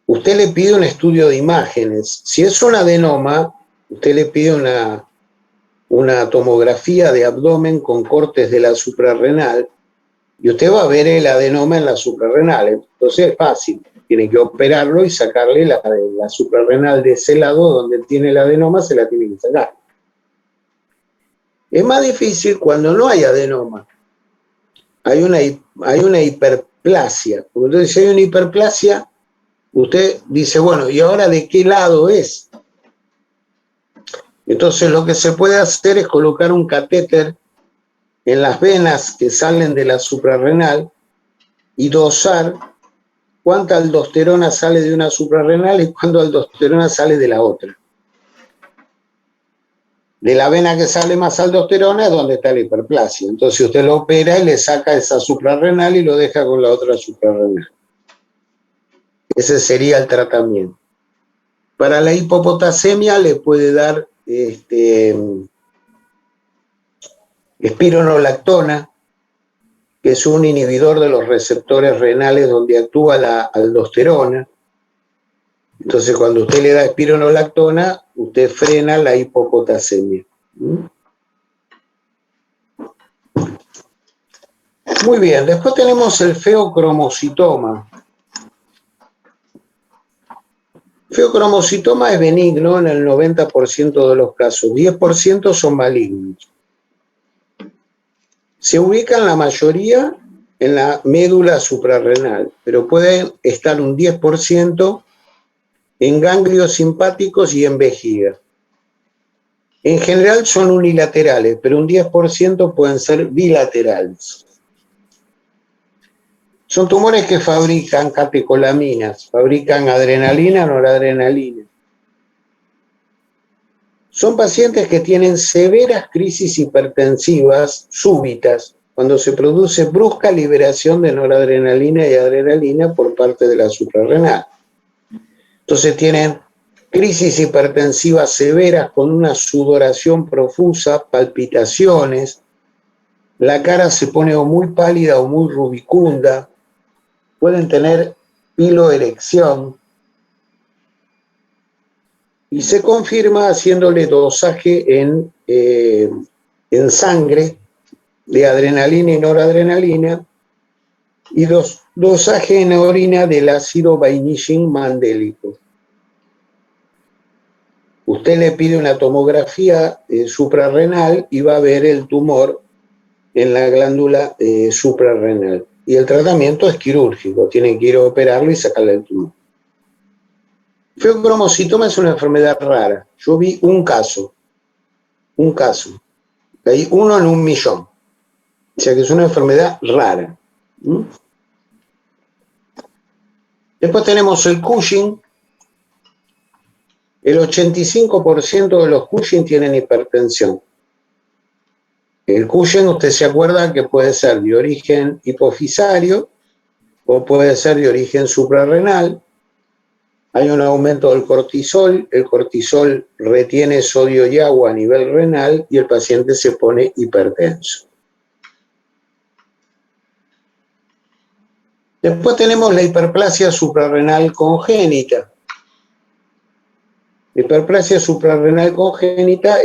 Usted le pide un estudio de imágenes. Si es un adenoma, usted le pide una tomografía de abdomen con cortes de la suprarrenal y usted va a ver el adenoma en la suprarrenal. Entonces es fácil, tiene que operarlo y sacarle la suprarrenal de ese lado donde tiene el adenoma, se la tiene que sacar. Es más difícil cuando no hay adenoma. Hay una hiperplasia. Entonces, si hay una hiperplasia, usted dice, bueno, ¿y ahora de qué lado es? Entonces lo que se puede hacer es colocar un catéter en las venas que salen de la suprarrenal y dosar cuánta aldosterona sale de una suprarrenal y cuánta aldosterona sale de la otra. De la vena que sale más aldosterona es donde está la hiperplasia. Entonces usted lo opera y le saca esa suprarrenal y lo deja con la otra suprarrenal. Ese sería el tratamiento. Para la hipopotasemia le puede dar espironolactona, que es un inhibidor de los receptores renales donde actúa la aldosterona. Entonces, cuando usted le da espironolactona, usted frena la hipopotasemia. Muy bien, después tenemos el feocromocitoma. Feocromocitoma es benigno en el 90% de los casos, 10% son malignos. Se ubican la mayoría en la médula suprarrenal, pero pueden estar un 10% en ganglios simpáticos y en vejiga. En general son unilaterales, pero un 10% pueden ser bilaterales. Son tumores que fabrican catecolaminas, fabrican adrenalina, noradrenalina. Son pacientes que tienen severas crisis hipertensivas súbitas cuando se produce brusca liberación de noradrenalina y adrenalina por parte de la suprarrenal. Entonces tienen crisis hipertensivas severas con una sudoración profusa, palpitaciones, la cara se pone o muy pálida o muy rubicunda, pueden tener piloerección y se confirma haciéndole dosaje en sangre de adrenalina y noradrenalina y dosaje en orina del ácido vainilling mandélico. Usted le pide una tomografía suprarrenal y va a ver el tumor en la glándula suprarrenal. Y el tratamiento es quirúrgico, tienen que ir a operarlo y sacarle el tumor. Feocromocitoma es una enfermedad rara. Yo vi un caso. Hay uno en 1.000.000. O sea que es una enfermedad rara. ¿Mm? Después tenemos el Cushing. El 85% de los Cushing tienen hipertensión. El Cushing, usted se acuerda que puede ser de origen hipofisario o puede ser de origen suprarrenal. Hay un aumento del cortisol, el cortisol retiene sodio y agua a nivel renal y el paciente se pone hipertenso. Después tenemos la hiperplasia suprarrenal congénita. La hiperplasia suprarrenal congénita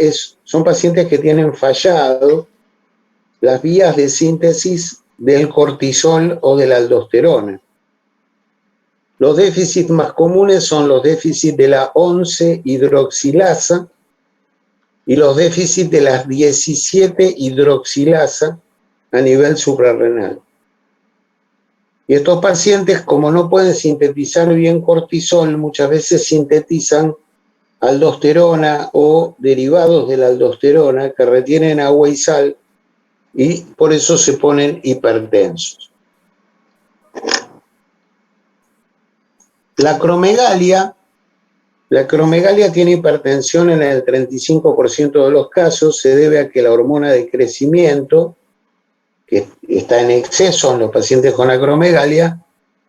son pacientes que tienen fallado las vías de síntesis del cortisol o de la aldosterona. Los déficits más comunes son los déficits de la 11-hidroxilasa y los déficits de las 17-hidroxilasa a nivel suprarrenal. Y estos pacientes, como no pueden sintetizar bien cortisol, muchas veces sintetizan aldosterona o derivados de la aldosterona que retienen agua y sal y por eso se ponen hipertensos. La acromegalia tiene hipertensión en el 35% de los casos, se debe a que la hormona de crecimiento, que está en exceso en los pacientes con acromegalia,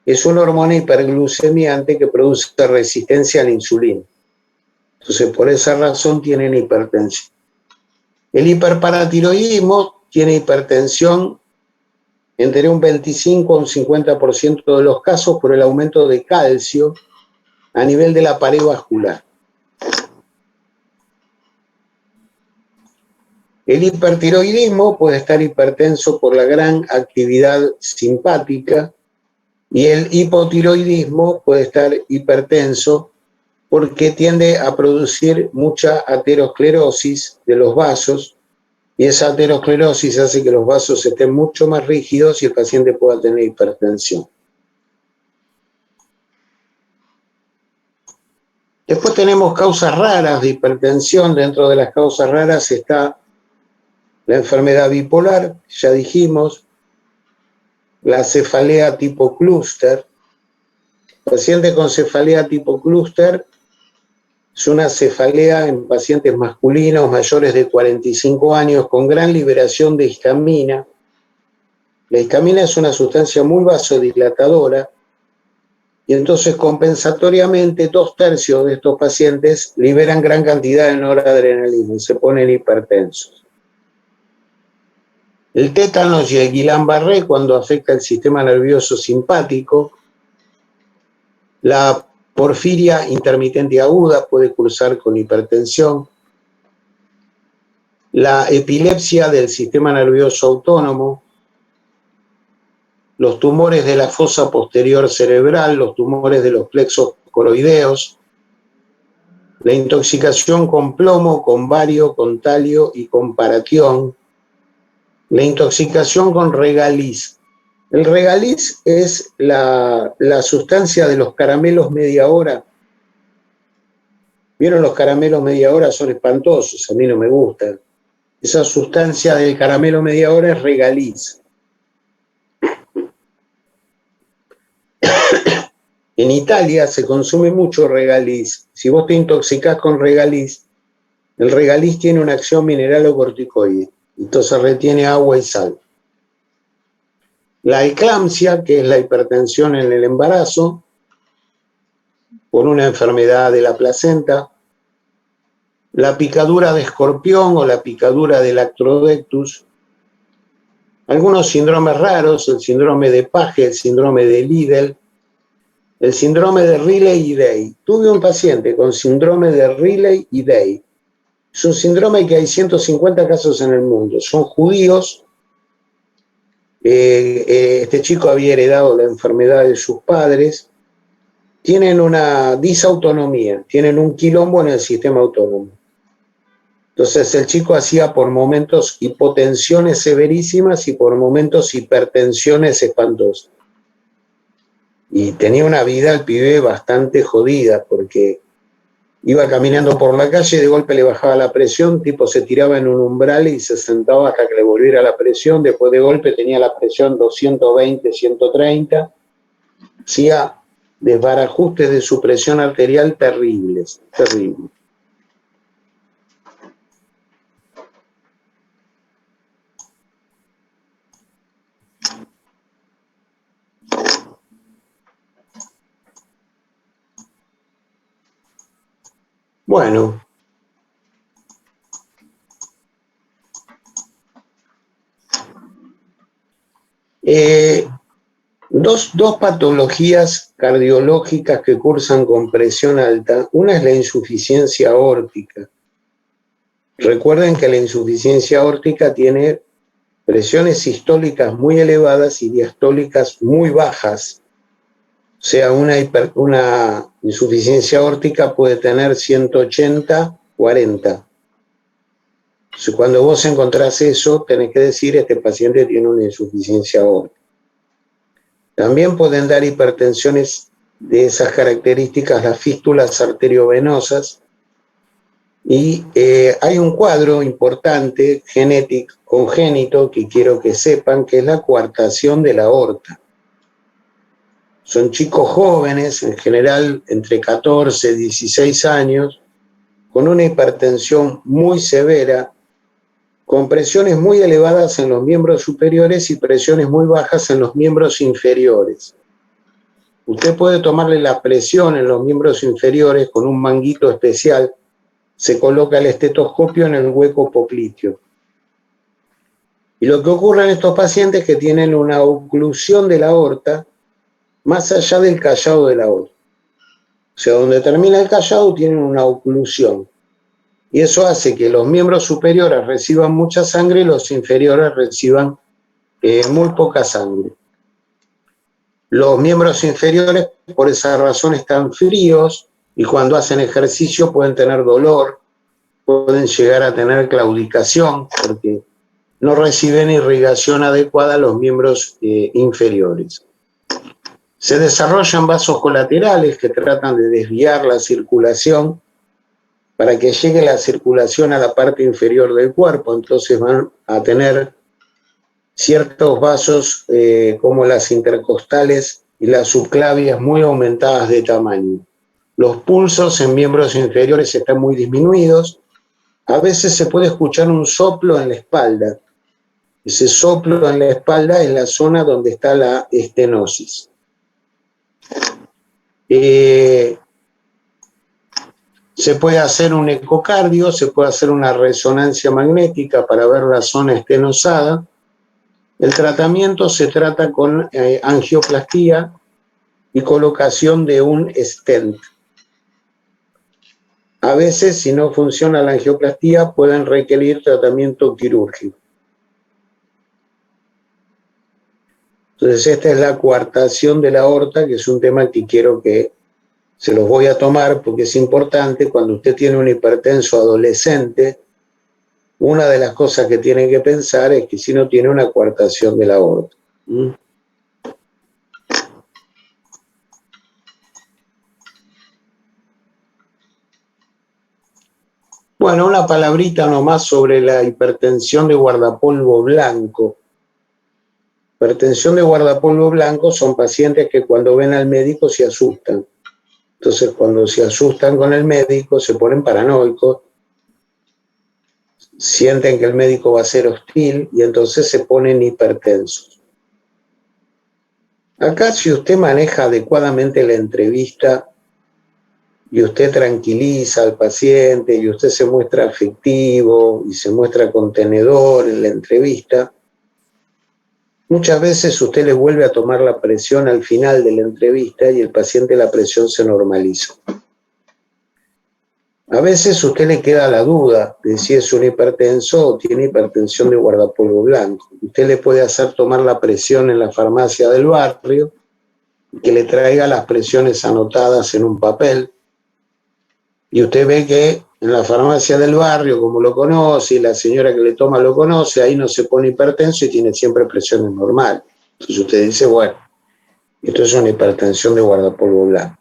es una hormona hiperglucemiante que produce resistencia a la insulina. Entonces, por esa razón tienen hipertensión. El hiperparatiroidismo tiene hipertensión entre un 25 a un 50% de los casos por el aumento de calcio a nivel de la pared vascular. El hipertiroidismo puede estar hipertenso por la gran actividad simpática y el hipotiroidismo puede estar hipertenso porque tiende a producir mucha aterosclerosis de los vasos y esa aterosclerosis hace que los vasos estén mucho más rígidos y el paciente pueda tener hipertensión. Después tenemos causas raras de hipertensión. Dentro de las causas raras está la enfermedad bipolar, ya dijimos, la cefalea tipo clúster. Paciente con cefalea tipo clúster es una cefalea en pacientes masculinos mayores de 45 años con gran liberación de histamina. La histamina es una sustancia muy vasodilatadora y entonces compensatoriamente 2/3 de estos pacientes liberan gran cantidad de noradrenalina y se ponen hipertensos. El tétanos y el Guillain-Barré cuando afecta el sistema nervioso simpático. La porfiria intermitente aguda puede cursar con hipertensión. La epilepsia del sistema nervioso autónomo. Los tumores de la fosa posterior cerebral, los tumores de los plexos coroideos. La intoxicación con plomo, con bario, con talio y con paratión. La intoxicación con regaliz. El regaliz es la sustancia de los caramelos media hora. ¿Vieron los caramelos media hora? Son espantosos, a mí no me gustan. Esa sustancia del caramelo media hora es regaliz. En Italia se consume mucho regaliz. Si vos te intoxicás con regaliz, el regaliz tiene una acción mineralocorticoide. Entonces retiene agua y sal. La eclampsia, que es la hipertensión en el embarazo, por una enfermedad de la placenta. La picadura de escorpión o la picadura del Actrodectus. Algunos síndromes raros, el síndrome de Page, el síndrome de Liddle, el síndrome de Riley y Day. Tuve un paciente con síndrome de Riley y Day. Es un síndrome que hay 150 casos en el mundo. Son judíos. Este chico había heredado la enfermedad de sus padres. Tienen una disautonomía, tienen un quilombo en el sistema autónomo. Entonces el chico hacía por momentos hipotensiones severísimas y por momentos hipertensiones espantosas. Y tenía una vida el pibe bastante jodida porque Iba caminando por la calle, de golpe le bajaba la presión, tipo se tiraba en un umbral y se sentaba hasta que le volviera la presión, después de golpe tenía la presión 220, 130, hacía desbarajustes de su presión arterial terribles, terribles. Bueno, dos patologías cardiológicas que cursan con presión alta. Una es la insuficiencia aórtica. Recuerden que la insuficiencia aórtica tiene presiones sistólicas muy elevadas y diastólicas muy bajas. O sea, una insuficiencia aórtica puede tener 180, 40. Entonces, cuando vos encontrás eso, tenés que decir, este paciente tiene una insuficiencia aórtica. También pueden dar hipertensiones de esas características, las fístulas arteriovenosas, y hay un cuadro importante, congénito, que quiero que sepan, que es la coartación de la aorta. Son chicos jóvenes, en general entre 14 y 16 años, con una hipertensión muy severa, con presiones muy elevadas en los miembros superiores y presiones muy bajas en los miembros inferiores. Usted puede tomarle la presión en los miembros inferiores con un manguito especial, se coloca el estetoscopio en el hueco popliteo. Y lo que ocurre en estos pacientes es que tienen una oclusión de la aorta más allá del callado de la aorta. O sea, donde termina el callado tienen una oclusión. Y eso hace que los miembros superiores reciban mucha sangre y los inferiores reciban muy poca sangre. Los miembros inferiores, por esa razón, están fríos y cuando hacen ejercicio pueden tener dolor, pueden llegar a tener claudicación porque no reciben irrigación adecuada los miembros inferiores. Se desarrollan vasos colaterales que tratan de desviar la circulación para que llegue la circulación a la parte inferior del cuerpo. Entonces van a tener ciertos vasos como las intercostales y las subclavias muy aumentadas de tamaño. Los pulsos en miembros inferiores están muy disminuidos. A veces se puede escuchar un soplo en la espalda. Ese soplo en la espalda es la zona donde está la estenosis. Se puede hacer un ecocardio, se puede hacer una resonancia magnética para ver la zona estenosada. El tratamiento se trata con angioplastía y colocación de un stent. A veces, si no funciona la angioplastía, pueden requerir tratamiento quirúrgico. Entonces, esta es la coartación de la aorta, que es un tema que quiero que se los voy a tomar porque es importante. Cuando usted tiene un hipertenso adolescente, una de las cosas que tiene que pensar es que si no tiene una coartación de la aorta. Bueno, una palabrita nomás sobre la hipertensión de guardapolvo blanco. Hipertensión de guardapolvo blanco son pacientes que cuando ven al médico se asustan. Entonces, cuando se asustan con el médico, se ponen paranoicos, sienten que el médico va a ser hostil y entonces se ponen hipertensos. Acá, si usted maneja adecuadamente la entrevista y usted tranquiliza al paciente y usted se muestra afectivo y se muestra contenedor en la entrevista, muchas veces usted le vuelve a tomar la presión al final de la entrevista y el paciente la presión se normaliza. A veces a usted le queda la duda de si es un hipertenso o tiene hipertensión de guardapolvo blanco. Usted le puede hacer tomar la presión en la farmacia del barrio, que le traiga las presiones anotadas en un papel, y usted ve que en la farmacia del barrio, como lo conoce, y la señora que le toma lo conoce, ahí no se pone hipertenso y tiene siempre presiones normales. Entonces usted dice, bueno, esto es una hipertensión de guardapolvo blanco.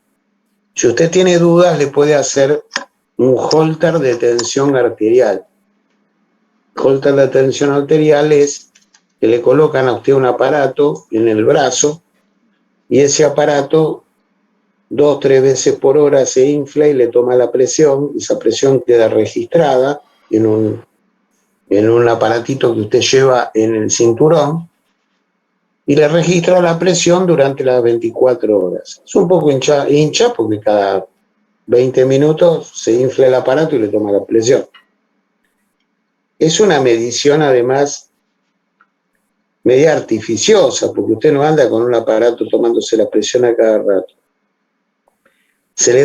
Si usted tiene dudas, le puede hacer un holter de tensión arterial. Holter de tensión arterial es que le colocan a usted un aparato en el brazo y ese aparato 2 o 3 veces por hora se infla y le toma la presión. Esa presión queda registrada en un aparatito que usted lleva en el cinturón y le registra la presión durante las 24 horas. Es un poco hincha porque cada 20 minutos se infla el aparato y le toma la presión. Es una medición además media artificiosa, porque usted no anda con un aparato tomándose la presión a cada rato. Se le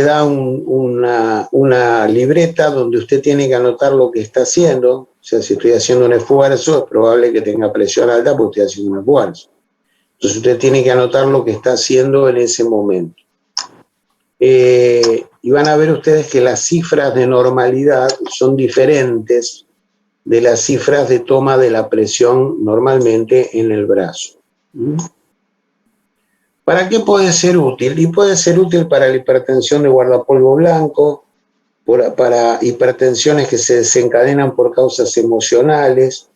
da una libreta donde usted tiene que anotar lo que está haciendo. O sea, si estoy haciendo un esfuerzo, es probable que tenga presión alta porque estoy haciendo un esfuerzo. Entonces usted tiene que anotar lo que está haciendo en ese momento. Y van a ver ustedes que las cifras de normalidad son diferentes de las cifras de toma de la presión normalmente en el brazo. ¿Para qué puede ser útil? Y puede ser útil para la hipertensión de guardapolvo blanco, para hipertensiones que se desencadenan por causas emocionales,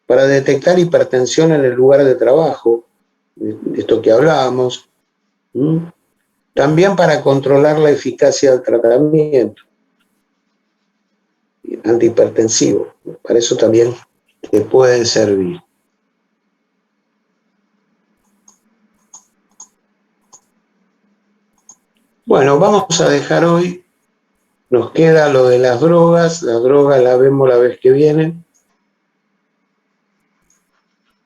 para detectar hipertensión en el lugar de trabajo, de esto que hablábamos, también para controlar la eficacia del tratamiento antihipertensivo. Para eso también te puede servir. Bueno, vamos a dejar hoy, nos queda lo de las drogas la vemos la vez que viene.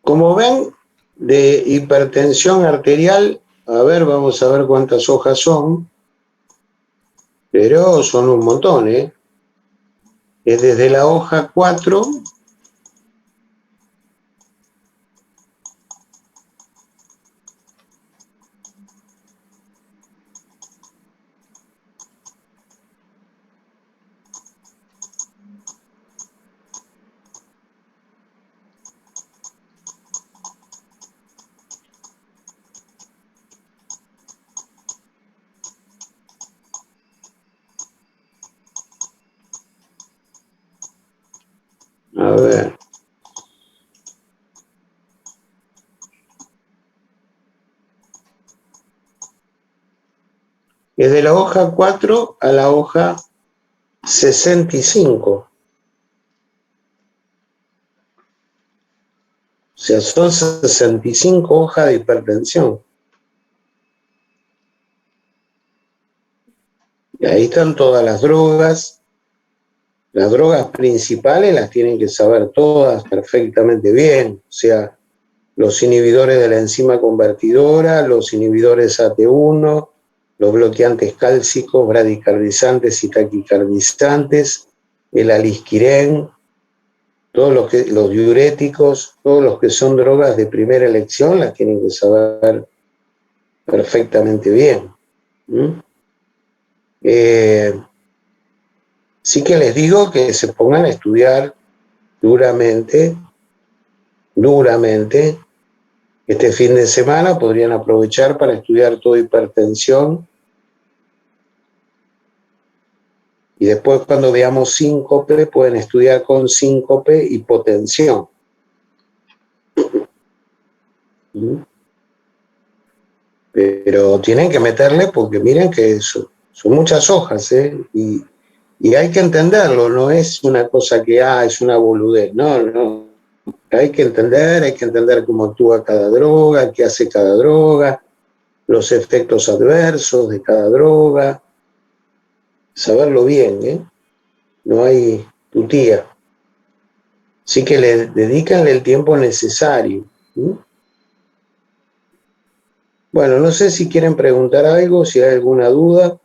Como ven, de hipertensión arterial, a ver, vamos a ver cuántas hojas son, pero son un montón, ¿eh? Es desde la hoja 4 a ver. Es de la hoja 4 a la hoja 65. O sea, son 65 hojas de hipertensión. Y ahí están todas las drogas. Las drogas principales las tienen que saber todas perfectamente bien. O sea, los inhibidores de la enzima convertidora, los inhibidores AT1, los bloqueantes cálcicos, bradicardizantes y taquicardizantes, el alisquirén, los diuréticos, todos los que son drogas de primera elección las tienen que saber perfectamente bien. Sí que les digo que se pongan a estudiar duramente. Este fin de semana podrían aprovechar para estudiar toda hipertensión. Y después cuando veamos síncope, pueden estudiar con síncope hipotensión. Pero tienen que meterle porque miren que son muchas hojas, ¿eh? Y hay que entenderlo, no es una cosa que es una boludez, no. Hay que entender cómo actúa cada droga, qué hace cada droga, los efectos adversos de cada droga, saberlo bien, ¿eh? No hay tutía. Así que dedícanle el tiempo necesario. Bueno, no sé si quieren preguntar algo, si hay alguna duda.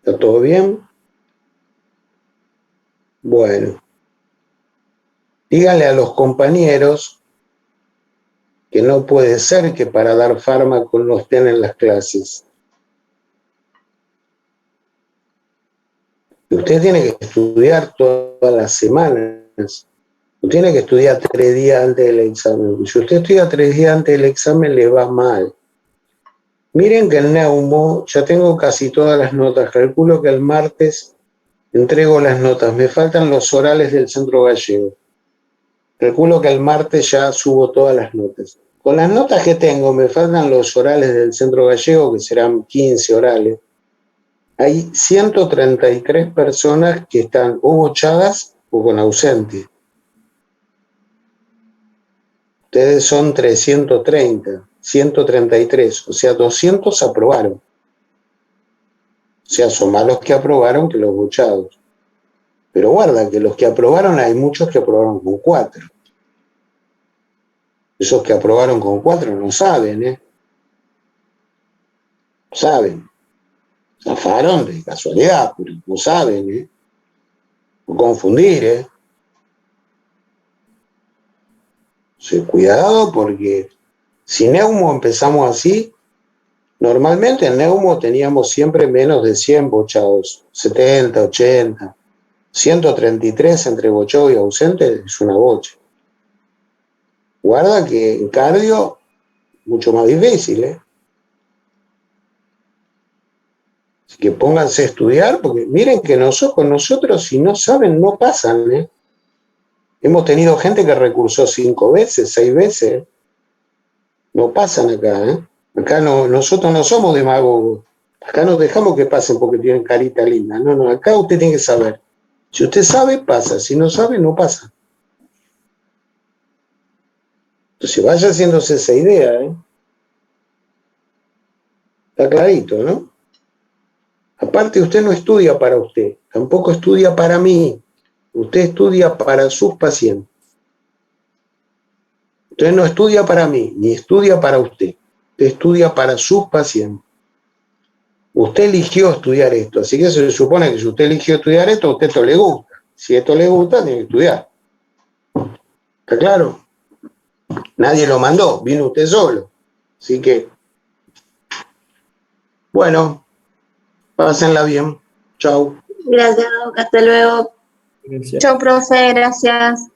¿Está todo bien? Bueno. Díganle a los compañeros que no puede ser que para dar fármacos no estén en las clases. Usted tiene que estudiar todas las semanas. Usted tiene que estudiar 3 días antes del examen. Si usted estudia 3 días antes del examen, le va mal. Miren que el Neumo, ya tengo casi todas las notas, calculo que el martes entrego las notas, me faltan los orales del Centro Gallego. Calculo que el martes ya subo todas las notas. Con las notas que tengo, me faltan los orales del Centro Gallego, que serán 15 orales. Hay 133 personas que están o bochadas o con ausente. Ustedes son 330, 133, o sea, 200 aprobaron. O sea, son más los que aprobaron que los bochados. Pero guarda que los que aprobaron, hay muchos que aprobaron con 4. Esos que aprobaron con 4 no saben, ¿eh? No saben. Zafaron de casualidad, pero no saben, ¿eh? No confundir, ¿eh? Cuidado porque si Neumo empezamos así, normalmente en Neumo teníamos siempre menos de 100 bochados, 70, 80, 133 entre bochado y ausente es una bocha. Guarda que en cardio, mucho más difícil, ¿eh? Así que pónganse a estudiar, porque miren que nosotros si no saben, no pasan, ¿eh? Hemos tenido gente que recursó 5 veces, 6 veces. No pasan acá, ¿eh? Acá no, nosotros no somos demagogos. Acá no dejamos que pasen porque tienen carita linda. No, acá usted tiene que saber. Si usted sabe, pasa. Si no sabe, no pasa. Entonces vaya haciéndose esa idea, ¿eh? Está clarito, ¿no? Aparte, usted no estudia para usted, tampoco estudia para mí. Usted estudia para sus pacientes. Usted no estudia para mí, ni estudia para usted. Usted estudia para sus pacientes. Usted eligió estudiar esto, así que se supone que si usted eligió estudiar esto, a usted esto le gusta. Si esto le gusta, tiene que estudiar. ¿Está claro? Nadie lo mandó, vino usted solo. Así que, bueno, pásenla bien. Chau. Gracias, Doc. Hasta luego. Gracias. Chao, profe, gracias.